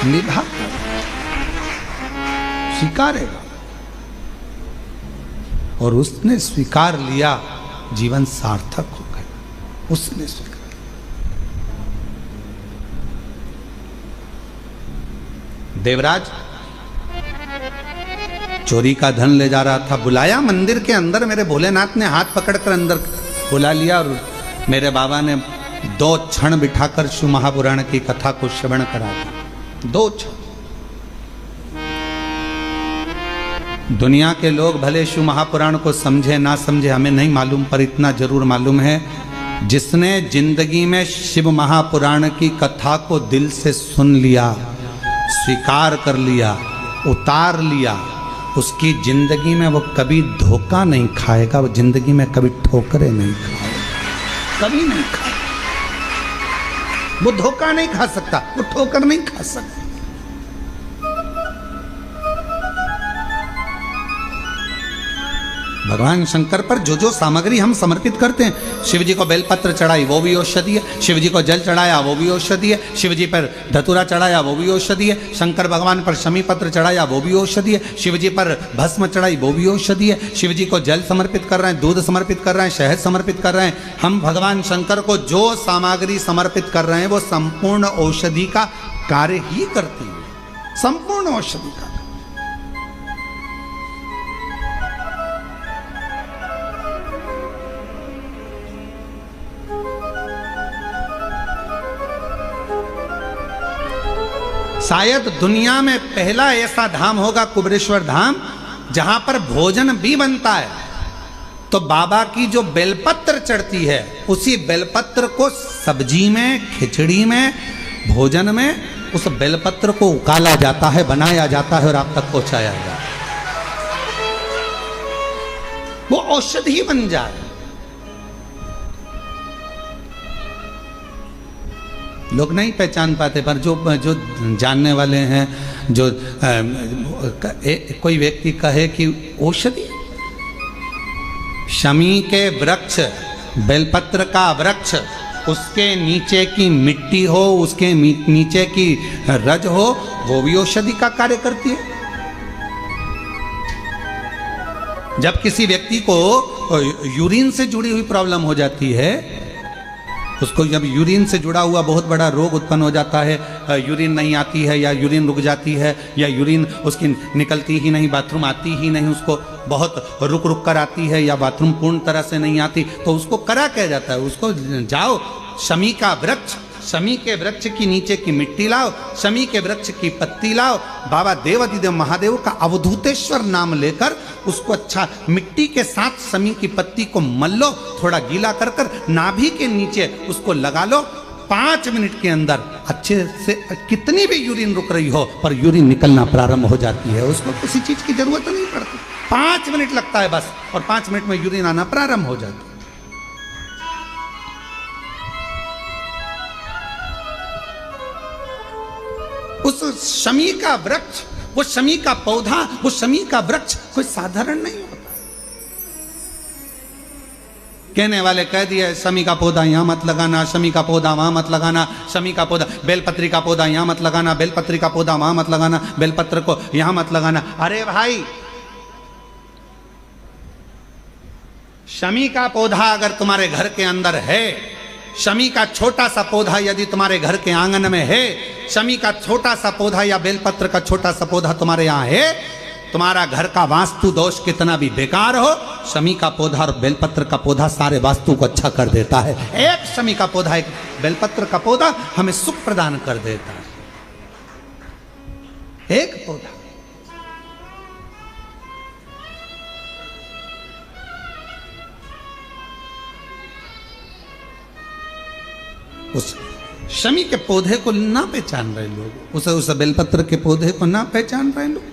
निभाता स्वीकारेगा, और उसने स्वीकार लिया, जीवन सार्थक हो गया। उसने स्वीकार। देवराज चोरी का धन ले जा रहा था, बुलाया मंदिर के अंदर, मेरे भोलेनाथ ने हाथ पकड़कर अंदर बुला लिया, और मेरे बाबा ने 2 क्षण बिठाकर शिव महापुराण की कथा को श्रवण करा था। 2 क्षण। दुनिया के लोग भले शिव महापुराण को समझे ना समझे हमें नहीं मालूम, पर इतना जरूर मालूम है, जिसने जिंदगी में शिव महापुराण की कथा को दिल से सुन लिया, स्वीकार कर लिया, उतार लिया, उसकी जिंदगी में वो कभी धोखा नहीं खाएगा, वो जिंदगी में कभी ठोकरे नहीं खाएगा, कभी नहीं खाएगा। वो धोखा नहीं खा सकता, वो ठोकर नहीं खा सकता। भगवान शंकर पर जो जो सामग्री हम समर्पित करते हैं, शिव जी को बेलपत्र चढ़ाई वो भी औषधि है, शिव जी को जल चढ़ाया वो भी औषधि है, शिव जी पर धतूरा चढ़ाया वो भी औषधि है, शंकर भगवान पर शमी पत्र चढ़ाया वो भी औषधि है, शिव जी पर भस्म चढ़ाई वो भी औषधि है, शिव जी को जल समर्पित कर रहे हैं, दूध समर्पित कर रहे हैं, शहद समर्पित कर रहे हैं। हम भगवान शंकर को जो सामग्री समर्पित कर रहे हैं वो संपूर्ण औषधि का कार्य ही करती है, संपूर्ण औषधि का। शायद दुनिया में पहला ऐसा धाम होगा कुबेरेश्वर धाम, जहां पर भोजन भी बनता है। तो बाबा की जो बेलपत्र चढ़ती है, उसी बेलपत्र को सब्जी में, खिचड़ी में, भोजन में उस बेलपत्र को उकाला जाता है, बनाया जाता है और आप तक पहुंचाया जाता है। वो औषधि बन जाए। लोग नहीं पहचान पाते, पर जो जानने वाले हैं, जो कोई व्यक्ति कहे कि औषधि, शमी के वृक्ष, बेलपत्र का वृक्ष, उसके नीचे की मिट्टी हो, उसके नीचे की रज हो, वो भी औषधि का कार्य करती है। जब किसी व्यक्ति को यूरिन से जुड़ी हुई प्रॉब्लम हो जाती है, उसको जब यूरिन से जुड़ा हुआ बहुत बड़ा रोग उत्पन्न हो जाता है, यूरिन नहीं आती है या यूरिन रुक जाती है या यूरिन उसकी निकलती ही नहीं, बाथरूम आती ही नहीं, उसको बहुत रुक रुक कर आती है या बाथरूम पूर्ण तरह से नहीं आती, तो उसको करा क्या जाता है? उसको जाओ शमी का वृक्ष, शमी के वृक्ष की नीचे की मिट्टी लाओ, शमी के वृक्ष की पत्ती लाओ, बाबा देवाधिदेव महादेव का अवधूतेश्वर नाम लेकर उसको अच्छा मिट्टी के साथ शमी की पत्ती को मल लो, थोड़ा गीला कर कर नाभि के नीचे उसको लगा लो। 5 मिनट के अंदर अच्छे से, कितनी भी यूरिन रुक रही हो पर यूरिन निकलना प्रारंभ हो जाती है, उसको किसी चीज की जरूरत नहीं पड़ती। 5 मिनट लगता है बस, और 5 मिनट में यूरिन आना प्रारंभ हो जाता है। उस शमी का वृक्ष, वो शमी का पौधा, वो शमी का वृक्ष कोई साधारण नहीं होता। कहने वाले कह दिए शमी का पौधा यहां मत लगाना, शमी का पौधा वहां मत लगाना, शमी का पौधा, बेलपत्री का पौधा यहां मत लगाना, बेलपत्री का पौधा वहां मत लगाना, बेलपत्र को यहां मत लगाना। अरे भाई, शमी का पौधा अगर तुम्हारे घर के अंदर है, शमी का छोटा सा पौधा यदि तुम्हारे घर के आंगन में है, शमी का छोटा सा पौधा या बेलपत्र का छोटा सा पौधा तुम्हारे यहां है, तुम्हारा घर का वास्तु दोष कितना भी बेकार हो, शमी का पौधा और बेलपत्र का पौधा सारे वास्तु को अच्छा कर देता है। एक शमी का पौधा, एक बेलपत्र का पौधा हमें सुख प्रदान कर देता है। एक पौधा। उस शमी के पौधे को ना पहचान रहे लोग, उस बेलपत्र के पौधे को ना पहचान रहे लोग।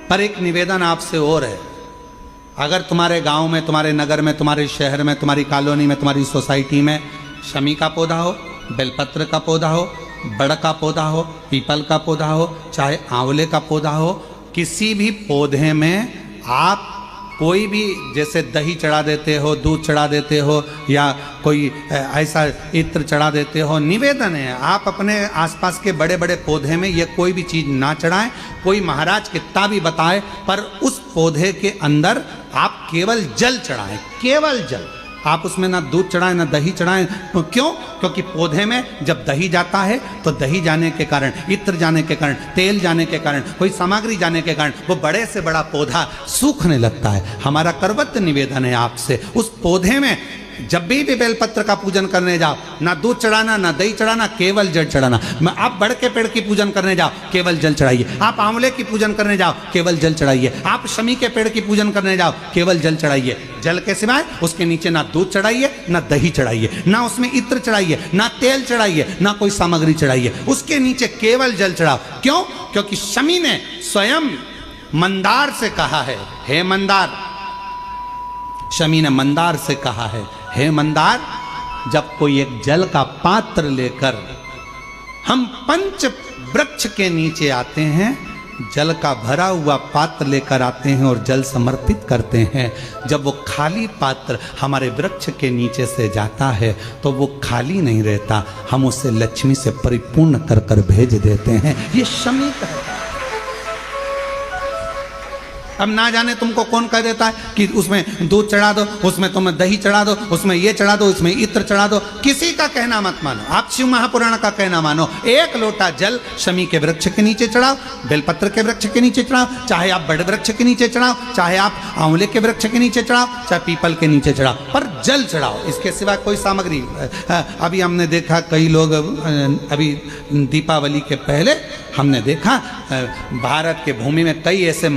पर एक निवेदन आपसे और है, अगर तुम्हारे गांव में, तुम्हारे नगर में, तुम्हारे शहर में, तुम्हारी कॉलोनी में, तुम्हारी सोसाइटी में शमी का पौधा हो, बेलपत्र का पौधा हो, बड़ का पौधा हो, पीपल का पौधा हो, चाहे आंवले का पौधा हो, किसी भी पौधे में आप कोई भी, जैसे दही चढ़ा देते हो, दूध चढ़ा देते हो, या कोई ऐसा इत्र चढ़ा देते हो, निवेदन है आप अपने आसपास के बड़े बड़े पौधे में ये कोई भी चीज़ ना चढ़ाएं। कोई महाराज कितना भी बताए, पर उस पौधे के अंदर आप केवल जल चढ़ाएं, केवल जल। आप उसमें ना दूध चढ़ाएं ना दही चढ़ाएं। तो क्यों? क्योंकि पौधे में जब दही जाता है तो दही जाने के कारण, इत्र जाने के कारण, तेल जाने के कारण, कोई सामग्री जाने के कारण वो बड़े से बड़ा पौधा सूखने लगता है। हमारा करवत्य निवेदन है आपसे, उस पौधे में जब भी बेलपत्र का पूजन करने जाओ, ना दूध चढ़ाना ना दही चढ़ाना, केवल जल चढ़ाना। आप बड़ के पेड़ की पूजन करने जाओ, केवल जल चढ़ाइए। आप आंवले की पूजन करने जाओ, केवल जल चढ़ाइए। आप शमी के पेड़ की पूजन करने जाओ, केवल जल चढ़ाइए। जल के सिवाय उसके नीचे ना दूध चढ़ाइए ना दही चढ़ाइए, ना उसमें इत्र चढ़ाइए, ना तेल चढ़ाइए, ना कोई सामग्री चढ़ाइए। उसके नीचे केवल जल चढ़ाओ। क्यों? क्योंकि शमी ने स्वयं मंदार से कहा है, हे मंदार, शमी ने मंदार से कहा है, हे मंदार, जब कोई एक जल का पात्र लेकर हम पंच वृक्ष के नीचे आते हैं, जल का भरा हुआ पात्र लेकर आते हैं और जल समर्पित करते हैं, जब वो खाली पात्र हमारे वृक्ष के नीचे से जाता है तो वो खाली नहीं रहता, हम उसे लक्ष्मी से परिपूर्ण कर कर भेज देते हैं। ये शमी का है। अब ना जाने तुमको कौन कह देता है कि उसमें दूध चढ़ा दो, उसमें तुम दही चढ़ा दो, उसमें ये चढ़ा दो, उसमें इत्र चढ़ा दो। किसी का कहना मत मानो, आप शिव महापुराण का कहना मानो। एक लोटा जल शमी के वृक्ष के नीचे चढ़ाओ, बेलपत्र के वृक्ष के नीचे चढ़ाओ, चाहे आप बड़े वृक्ष के नीचे चढ़ाओ, चाहे आप आंवले के वृक्ष के नीचे चढ़ाओ, चाहे पीपल के नीचे चढ़ाओ, पर जल चढ़ाओ। इसके सिवा कोई सामग्री। अभी हमने देखा कई लोग, अभी दीपावली के पहले हमने देखा भारत के भूमि में कई ऐसे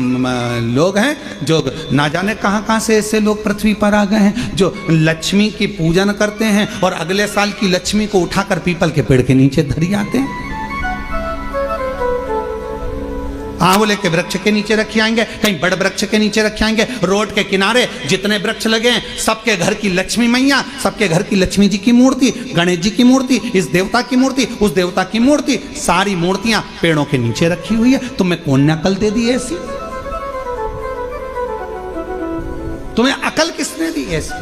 लोग हैं जो ना जाने कहां कहां से ऐसे लोग पृथ्वी पर आ गए हैं जो लक्ष्मी की पूजन करते हैं और अगले साल की लक्ष्मी को उठाकर पीपल के पेड़ के नीचे धरी आते हैं। आंवले के वृक्ष के नीचे रखे आएंगे, कहीं बड़ वृक्ष के नीचे रखे आएंगे। रोड के किनारे जितने वृक्ष लगे हैं, सबके घर की लक्ष्मी मैया, सबके घर की लक्ष्मी जी की मूर्ति, गणेश जी की मूर्ति, इस देवता की मूर्ति, उस देवता की मूर्ति, सारी मूर्तियां पेड़ों के नीचे रखी हुई है। तुम्हें कौन ने अकल दे दी ऐसी? तुम्हें अकल किसने दी ऐसी?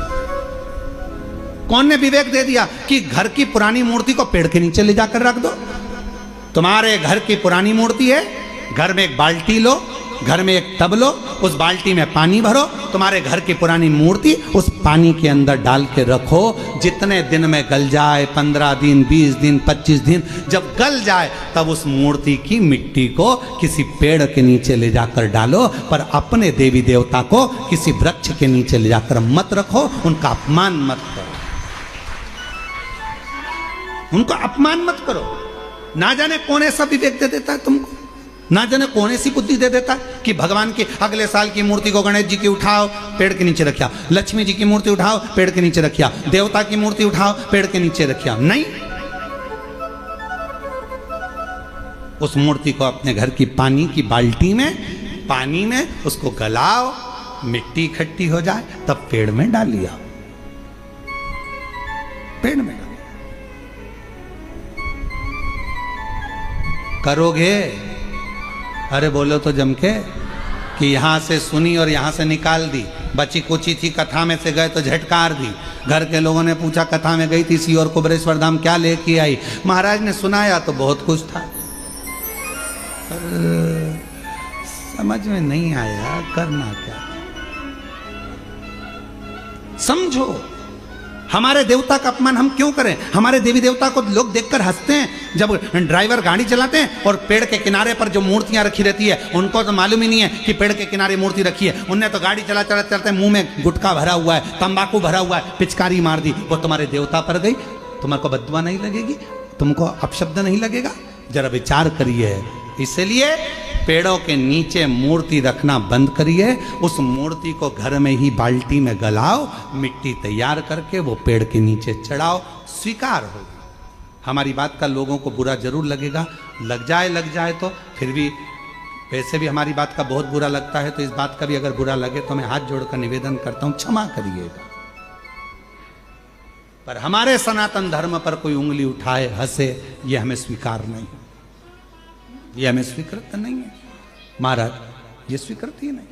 कौन ने विवेक दे दिया कि घर की पुरानी मूर्ति को पेड़ के नीचे ले जाकर रख दो? तुम्हारे घर की पुरानी मूर्ति है, घर में एक बाल्टी लो, घर में एक टब लो, उस बाल्टी में पानी भरो, तुम्हारे घर की पुरानी मूर्ति उस पानी के अंदर डाल के रखो। जितने दिन में गल जाए, 15 दिन, 20 दिन, 25 दिन, जब गल जाए तब उस मूर्ति की मिट्टी को किसी पेड़ के नीचे ले जाकर डालो, पर अपने देवी देवता को किसी वृक्ष के नीचे ले जाकर मत रखो, उनका अपमान मत करो, उनको अपमान मत करो। ना जाने कौन ऐसा विवेक दे देता है तुमको, ना जाने कौन ऐसी बुद्धि दे देता है कि भगवान की अगले साल की मूर्ति को गणेश जी की उठाओ, पेड़ के नीचे रखिया, लक्ष्मी जी की मूर्ति उठाओ, पेड़ के नीचे रखिया, देवता की मूर्ति उठाओ, पेड़ के नीचे रखिया। नहीं, उस मूर्ति को अपने घर की पानी की बाल्टी में, पानी में उसको गलाओ, मिट्टी इकट्ठी हो जाए तब पेड़ में डाल लिया, पेड़ में डाल। करोगे? अरे बोलो तो जम के कि यहाँ से सुनी और यहाँ से निकाल दी। बची कुची थी, कथा में से गए तो झटकार दी। घर के लोगों ने पूछा कथा में गई थी सीहोर कुबरेश्वर धाम, क्या लेके आई? महाराज ने सुनाया तो बहुत कुछ था, पर समझ में नहीं आया करना क्या। समझो, हमारे देवता का अपमान हम क्यों करें? हमारे देवी देवता को लोग देखकर हंसते हैं। जब ड्राइवर गाड़ी चलाते हैं और पेड़ के किनारे पर जो मूर्तियां रखी रहती है, उनको तो मालूम ही नहीं है कि पेड़ के किनारे मूर्ति रखी है। उनने तो गाड़ी चलाते मुंह में गुटखा भरा हुआ है, तंबाकू भरा हुआ है, पिचकारी मार दी, वो तुम्हारे देवता पर गई। तुम्हारे को बददुआ नहीं लगेगी? तुमको अपशब्द नहीं लगेगा? जरा विचार करिए। इसलिए पेड़ों के नीचे मूर्ति रखना बंद करिए। उस मूर्ति को घर में ही बाल्टी में गलाओ, मिट्टी तैयार करके वो पेड़ के नीचे चढ़ाओ, स्वीकार होगा। हमारी बात का लोगों को बुरा जरूर लगेगा, लग जाए तो फिर भी, वैसे भी हमारी बात का बहुत बुरा लगता है, तो इस बात का भी अगर बुरा लगे तो मैं हाथ जोड़कर निवेदन करता हूं, क्षमा करिएगा। पर हमारे सनातन धर्म पर कोई उंगली उठाए, हंसे, ये हमें स्वीकार नहीं, ये हमें स्वीकृत नहीं है। महाराज, ये स्वीकृत ही नहीं।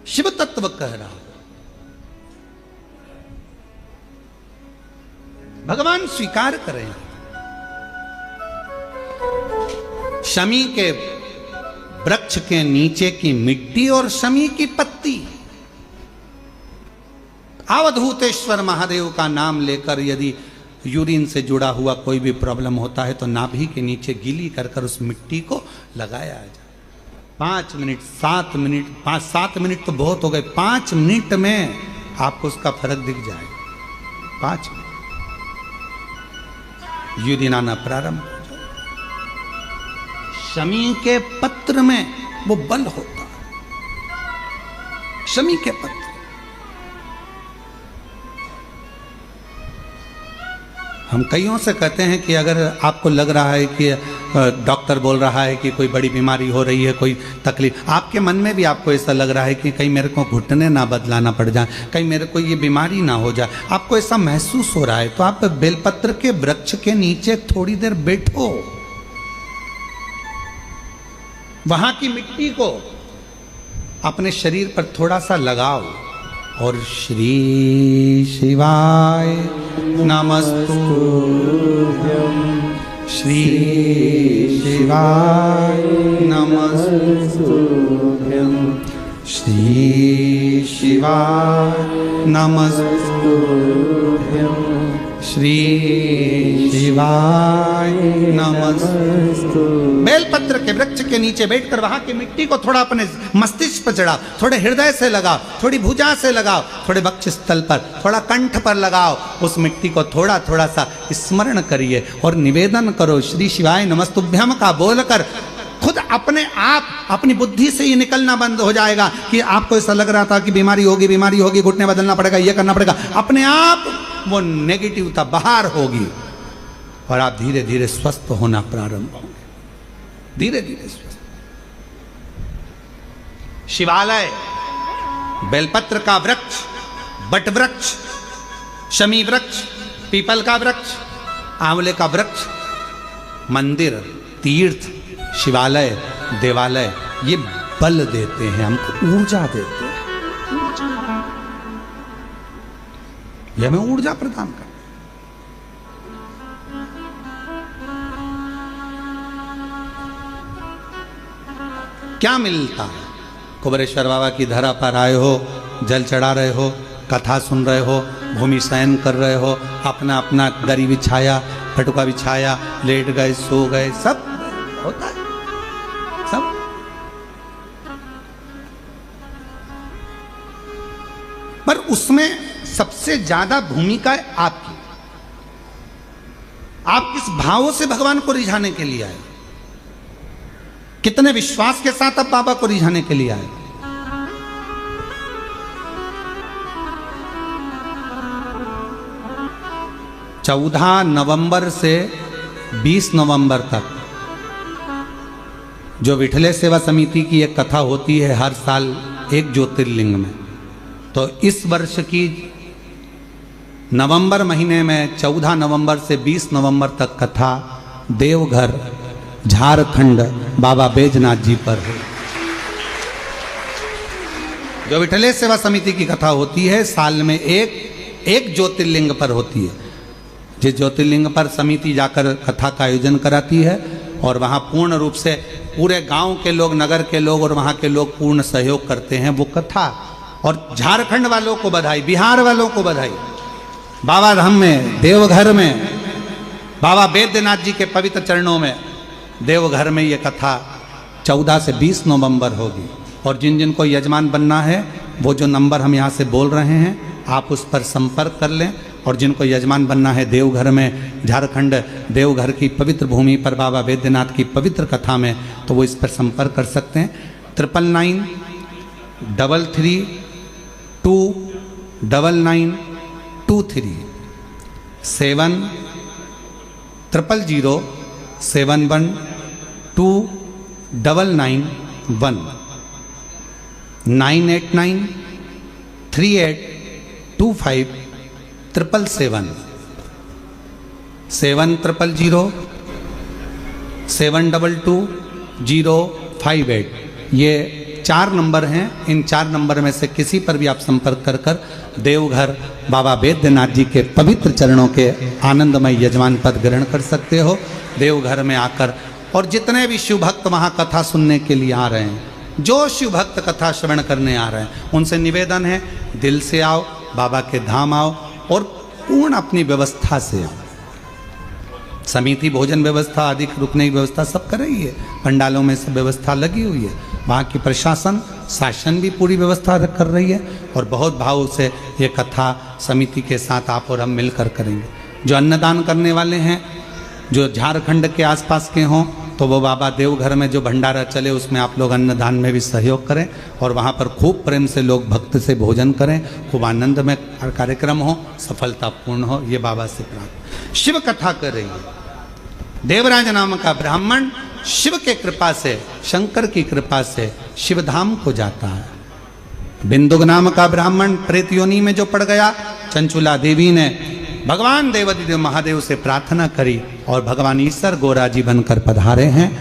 शिव तत्व कह रहा, भगवान स्वीकार करें। शमी के वृक्ष के नीचे की मिट्टी और शमी की पत्ती, अवधूतेश्वर महादेव का नाम लेकर यदि यूरिन से जुड़ा हुआ कोई भी प्रॉब्लम होता है तो नाभि के नीचे गीली कर कर उस मिट्टी को लगाया जाए। 5 मिनट 7 मिनट 5-7 मिनट तो बहुत हो गए, 5 मिनट में आपको उसका फर्क दिख जाएगा। 5 मिनट यूरिन आना प्रारंभ हो जाए। शमी के पत्र में वो बल होता है। शमी के पत्र, हम कईयों से कहते हैं कि अगर आपको लग रहा है कि डॉक्टर बोल रहा है कि कोई बड़ी बीमारी हो रही है, कोई तकलीफ, आपके मन में भी आपको ऐसा लग रहा है कि कहीं मेरे को घुटने ना बदलाना पड़ जाए, कहीं मेरे को ये बीमारी ना हो जाए, आपको ऐसा महसूस हो रहा है, तो आप बेलपत्र के वृक्ष के नीचे थोड़ी देर बैठो, वहां की मिट्टी को अपने शरीर पर थोड़ा सा लगाओ और श्री शिवाय नमस्तुभ्यं, श्री शिवाय नमस्तुभ्यं, श्री शिवाय नमस्तुभ्यं, श्री शिवाय नमस्तुभ्यं। बेलपत्र के वृक्ष के नीचे बैठकर वहां की मिट्टी को थोड़ा अपने मस्तिष्क पर चढ़ाओ, थोड़े हृदय से लगाओ, थोड़ी भुजा से लगाओ, थोड़े वक्ष स्थल पर, थोड़ा कंठ पर लगाओ। उस मिट्टी को थोड़ा थोड़ा सा स्मरण करिए और निवेदन करो श्री शिवाय नमस्तुभ्यम का बोलकर। खुद अपने आप अपनी बुद्धि से ये निकलना बंद हो जाएगा कि आपको ऐसा लग रहा था कि बीमारी होगी, घुटने बदलना पड़ेगा, ये करना पड़ेगा, अपने आप वो नेगेटिवता बाहर होगी और आप धीरे धीरे स्वस्थ होना प्रारंभ होंगे, धीरे धीरे स्वस्थ। शिवालय, बेलपत्र का वृक्ष, बट वृक्ष, शमी वृक्ष, पीपल का वृक्ष, आंवले का वृक्ष, मंदिर, तीर्थ, शिवालय, देवालय, ये बल देते हैं हमको, ऊर्जा देते हैं, ये हमें ऊर्जा प्रदान करते हैं। क्या मिलता है? कुबरेश्वर बाबा की धरा पर आए हो, जल चढ़ा रहे हो, कथा सुन रहे हो, भूमि शयन कर रहे हो, अपना अपना दरी बिछाया, फटुका बिछाया, लेट गए, सो गए, सब होता है, सब। पर उसमें सबसे ज्यादा भूमिका है आपकी। आप किस भावों से भगवान को रिझाने के लिए आए, कितने विश्वास के साथ आप बाबा को रिझाने के लिए आए। चौदह नवंबर से 20 नवंबर तक जो विठले सेवा समिति की एक कथा होती है हर साल एक ज्योतिर्लिंग में, तो इस वर्ष की नवंबर महीने में 14 नवंबर से 20 नवंबर तक कथा देवघर झारखंड बाबा बैजनाथ जी पर है। जो विठलेश सेवा समिति की कथा होती है साल में एक ज्योतिर्लिंग पर होती है। जिस ज्योतिर्लिंग पर समिति जाकर कथा का आयोजन कराती है और वहाँ पूर्ण रूप से पूरे गांव के लोग, नगर के लोग और वहाँ के लोग पूर्ण सहयोग करते हैं वो कथा। और झारखंड वालों को बधाई, बिहार वालों को बधाई। बाबा धाम में, देवघर में, बाबा बैद्यनाथ जी के पवित्र चरणों में, देवघर में ये कथा 14 से 20 नवंबर होगी। और जिन जिन को यजमान बनना है वो जो नंबर हम यहाँ से बोल रहे हैं आप उस पर संपर्क कर लें। और जिनको यजमान बनना है देवघर में, झारखंड देवघर की पवित्र भूमि पर बाबा बैद्यनाथ की पवित्र कथा में, तो वो इस पर संपर्क कर सकते हैं। 9993329923 70007129991 98938257777 7000722058 ये 4 नंबर हैं। इन 4 नंबर में से किसी पर भी आप संपर्क कर कर देवघर बाबा बैद्यनाथ जी के पवित्र चरणों के आनंदमय यजमान पद ग्रहण कर सकते हो देवघर में आकर। और जितने भी शिव भक्त वहाँ कथा सुनने के लिए आ रहे हैं, जो शिव भक्त कथा श्रवण करने आ रहे हैं, उनसे निवेदन है दिल से आओ, बाबा के धाम आओ और पूर्ण अपनी व्यवस्था से आओ। समिति भोजन व्यवस्था आदि रुकने की व्यवस्था सब कर रही है, पंडालों में सब व्यवस्था लगी हुई है। वहाँ की प्रशासन शासन भी पूरी व्यवस्था कर रही है और बहुत भाव से ये कथा समिति के साथ आप और हम मिलकर करेंगे। जो अन्नदान करने वाले हैं जो झारखंड के आसपास के हों तो वो बाबा देवघर में जो भंडारा चले उसमें आप लोग अन्नदान में भी सहयोग करें और वहाँ पर खूब प्रेम से लोग भक्त से भोजन करें, खूब आनंद में कार्यक्रम हो, सफलतापूर्ण हो, ये बाबा से प्रार्थना। शिव कथा कर रही है। देवराज नाम का ब्राह्मण शिव के कृपा से, शंकर की कृपा से शिवधाम को जाता है। बिंदुक नाम का ब्राह्मण प्रेत योनि में जो पड़ गया, चंचुला देवी ने भगवान देवादिदेव महादेव से प्रार्थना करी और भगवान ईश्वर गोरा जी बनकर पधारे हैं।